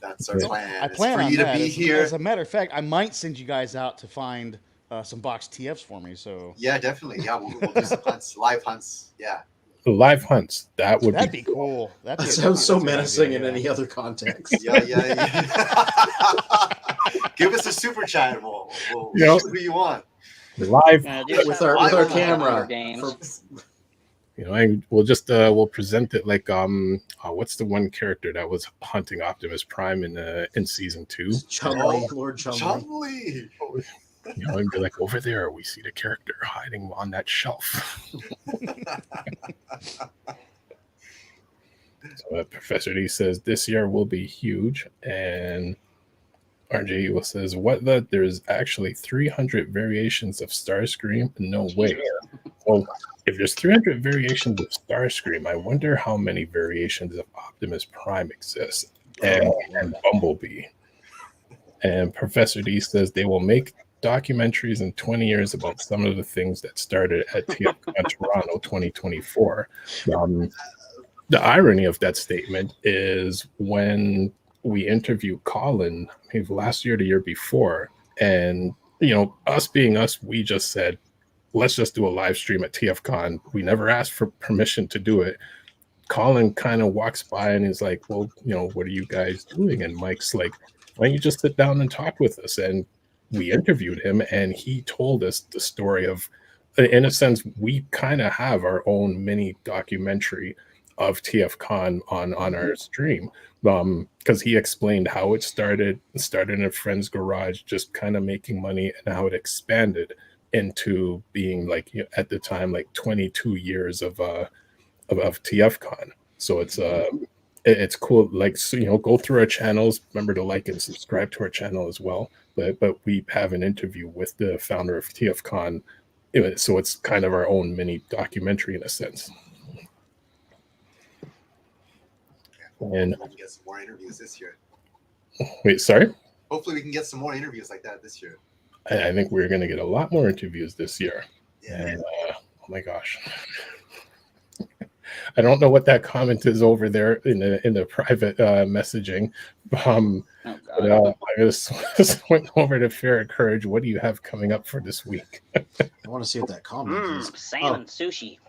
That's our plan. I plan for on you that. to be here. As a matter of fact, I might send you guys out to find some box TFs for me. So yeah, definitely. Yeah, we'll do some hunts, live hunts. Yeah, live hunts. That'd be cool. That sounds so menacing in any other context. Yeah. Give us a super chat. We'll shoot who you want. Live with our camera. We'll present it like what's the one character that was hunting Optimus Prime in season 2? Chumley, Lord Chumley. And be like, over there we see the character hiding on that shelf. So Professor D says this year will be huge, and RJ Eagle says, there's actually 300 variations of Starscream? No way. Well, if there's 300 variations of Starscream, I wonder how many variations of Optimus Prime exist, and Bumblebee. And Professor D says they will make documentaries in 20 years about some of the things that started at TFCon Toronto 2024. The irony of that statement is when we interviewed Colin last year, the year before, and us being us, we just said, let's just do a live stream at TFCon. We never asked for permission to do it. Colin kind of walks by and is like, well, what are you guys doing? And Mike's like, why don't you just sit down and talk with us? And we interviewed him, and he told us the story of, in a sense, we kind of have our own mini documentary of TFCon on our stream, because he explained how it started in a friend's garage, just kind of making money, and how it expanded into being at the time 22 years of TFCon. So it's cool. Go through our channels. Remember to like and subscribe to our channel as well. But we have an interview with the founder of TFCon, so it's kind of our own mini documentary in a sense. And we can get some more interviews this year. Wait, sorry? Hopefully we can get some more interviews like that this year. I think we're going to get a lot more interviews this year. Yeah. And, oh my gosh. I don't know what that comment is over there in the private messaging. I just went over to Fair Courage. What do you have coming up for this week? I want to see what that comment is. Salmon sushi.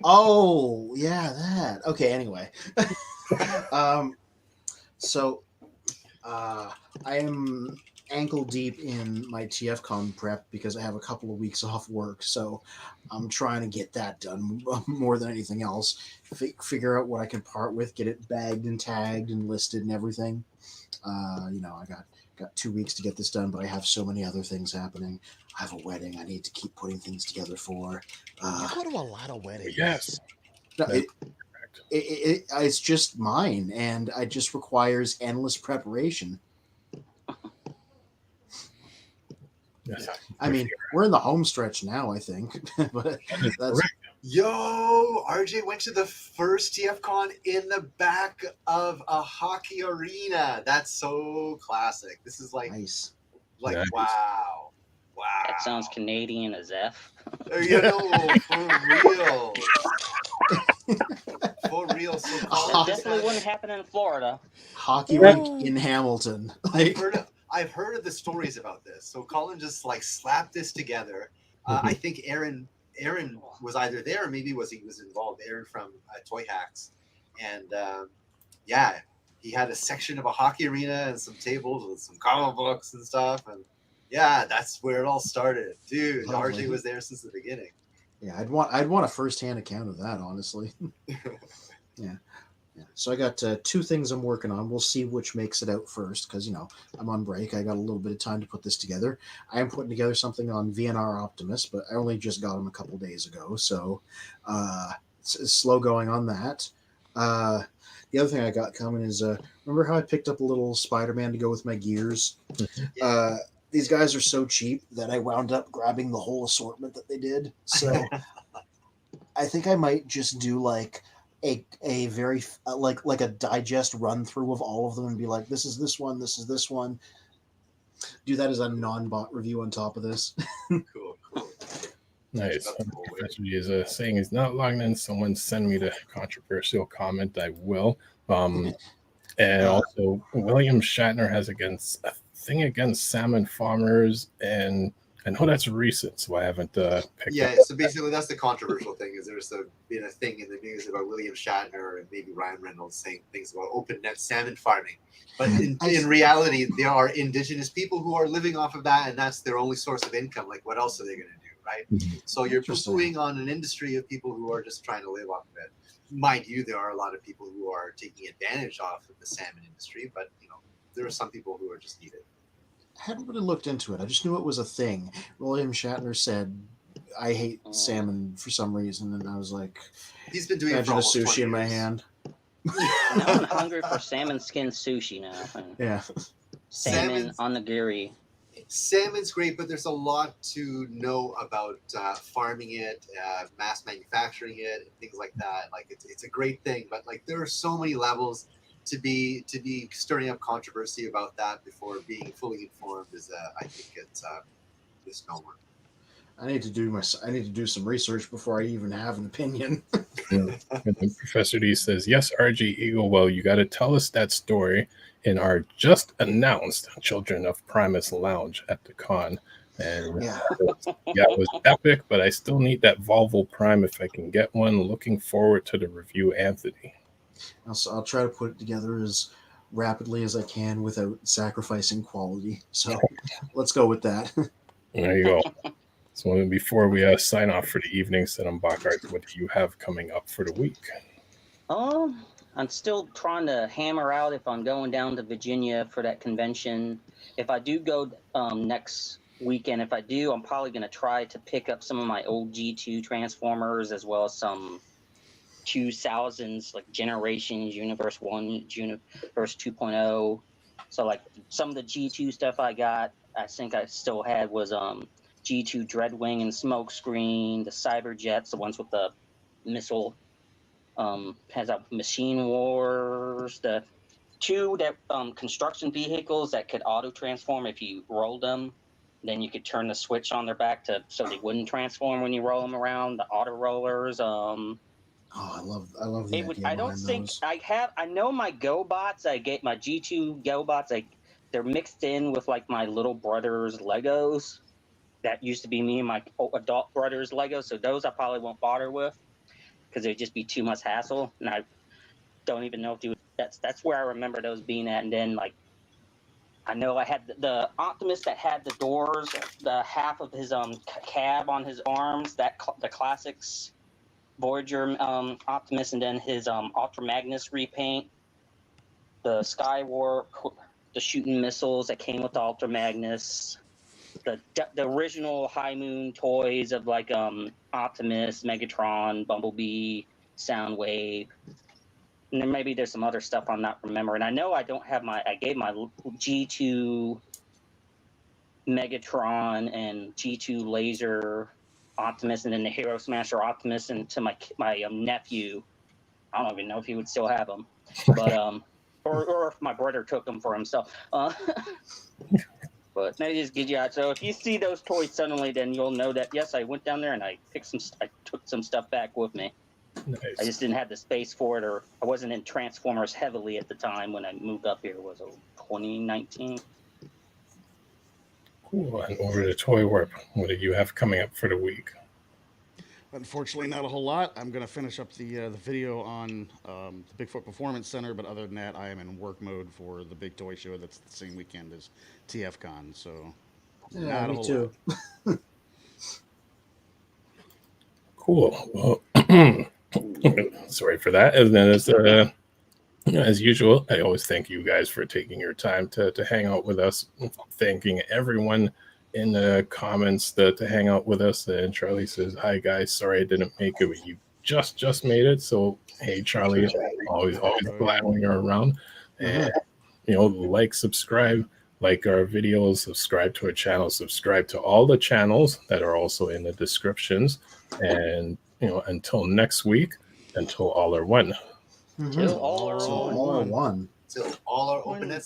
Oh, yeah, that. Okay, anyway. So I am ankle deep in my TFCon prep because I have a couple of weeks off work. So I'm trying to get that done more than anything else. Figure out what I can part with, get it bagged and tagged and listed and everything. I got 2 weeks to get this done, but I have so many other things happening. I have a wedding I need to keep putting things together for. You go to a lot of weddings. Yes. No, it's just mine, and it just requires endless preparation. Yes. I mean, we're in the home stretch now, I think. But that's Yo, RJ went to the first TFCon in the back of a hockey arena. That's so classic. This is nice. Nice. Wow. That sounds Canadian as F. For real. For real. So That definitely wouldn't happen in Florida. Hockey rink in Hamilton. I've heard of the stories about this. So Colin just like slapped this together. I think Aaron was either there or maybe he was involved. Aaron from Toy Hacks, and yeah, he had a section of a hockey arena and some tables with some comic books and stuff, and yeah, that's where it all started, dude. Lovely. RJ was there since the beginning. Yeah, I'd want a first-hand account of that, honestly. Yeah. So I got 2 things I'm working on. We'll see which makes it out first, because I'm on break. I got a little bit of time to put this together. I am putting together something on VNR Optimus, but I only just got him a couple days ago, so it's slow going on that. The other thing I got coming is remember how I picked up a little Spider-Man to go with my gears? These guys are so cheap that I wound up grabbing the whole assortment that they did. So I think I might just do like a very like a digest run through of all of them and be like, this is this one, this is this one. Do that as a non-bot review on top of this. Cool. Nice. Professor D is saying he's not logged in. Someone send me the controversial comment. I will. And also, William Shatner has a thing against salmon farmers, and I know that's recent, so I haven't picked up. So basically that's the controversial thing, is there's been a thing in the news about William Shatner and maybe Ryan Reynolds saying things about open net salmon farming. But in reality, there are indigenous people who are living off of that, and that's their only source of income. Like, what else are they going to do, right? So you're pursuing on an industry of people who are just trying to live off of it. Mind you, there are a lot of people who are taking advantage off of the salmon industry, but there are some people who are just needed. I hadn't really looked into it. I just knew it was a thing. William Shatner said, I hate salmon for some reason, and I was like, he's been doing it for almost sushi 20 in my years. hand. Now I'm hungry for salmon skin sushi now. Yeah. Salmon onigiri. Salmon's great, but there's a lot to know about farming it, mass manufacturing it, and things like that. Like it's a great thing, but like there are so many levels to be stirring up controversy about that before being fully informed is I think it's misnomer. I need to do some research before I even have an opinion. And then Professor D says, yes, RG Eagle, well, you got to tell us that story in our just announced Children of Primus lounge at the con. And it was epic, but I still need that Volvo Prime if I can get one. Looking forward to the review, Anthony. I'll try to put it together as rapidly as I can without sacrificing quality. So let's go with that. There you go. So before we sign off for the evening, Settom Bockhart, what do you have coming up for the week? I'm still trying to hammer out if I'm going down to Virginia for that convention. If I do go next weekend, I'm probably going to try to pick up some of my old G2 Transformers as well as some 2000s, like Generations, Universe 1, Universe 2.0. So like some of the G2 stuff I got, I think I still had was G2 Dreadwing and Smokescreen, the Cyber Jets, the ones with the missile, has a Machine Wars, the 2 that construction vehicles that could auto transform if you rolled them. Then you could turn the switch on their back so they wouldn't transform when you roll them around. The auto rollers. I love the idea I don't think those. I know my GoBots. I get my G2 GoBots. They're mixed in with like my little brother's Legos. That used to be me and my adult brother's Legos. So those I probably won't bother with because it'd just be too much hassle. And I don't even know if that's where I remember those being at. And then like I know I had the Optimus that had the doors, the half of his cab on his arms. The classics. Voyager Optimus, and then his Ultra Magnus repaint, the Skywarp, the shooting missiles that came with the Ultra Magnus, the original High Moon toys of like Optimus, Megatron, Bumblebee, Soundwave, and then maybe there's some other stuff I'm not remembering. I know I don't have I gave my G2 Megatron and G2 Laser Optimus, and then the Hero Smasher Optimus, and to my nephew. I don't even know if he would still have them, but or if my brother took them for himself. But maybe just get you out. So if you see those toys suddenly, then you'll know that yes, I went down there and I took some stuff back with me. Nice. I just didn't have the space for it, or I wasn't in Transformers heavily at the time when I moved up here. Was 2019. Cool. And over to Toy Warp. What do you have coming up for the week? Unfortunately, not a whole lot. I'm going to finish up the video on the Bigfoot Performance Center, but other than that, I am in work mode for the big toy show that's the same weekend as TFCon. So, Yeah, not a me whole too. lot. Cool. Well, sorry for that. And then as usual, I always thank you guys for taking your time to hang out with us. Thanking everyone in the comments to hang out with us. And Charlie says, "Hi guys, sorry I didn't make it, but you just made it." So hey, Charlie, always glad when you're around. And like, subscribe, like our videos, subscribe to our channel, subscribe to all the channels that are also in the descriptions. And until next week, until all are one. Till all are So on. all are one. Till all are open at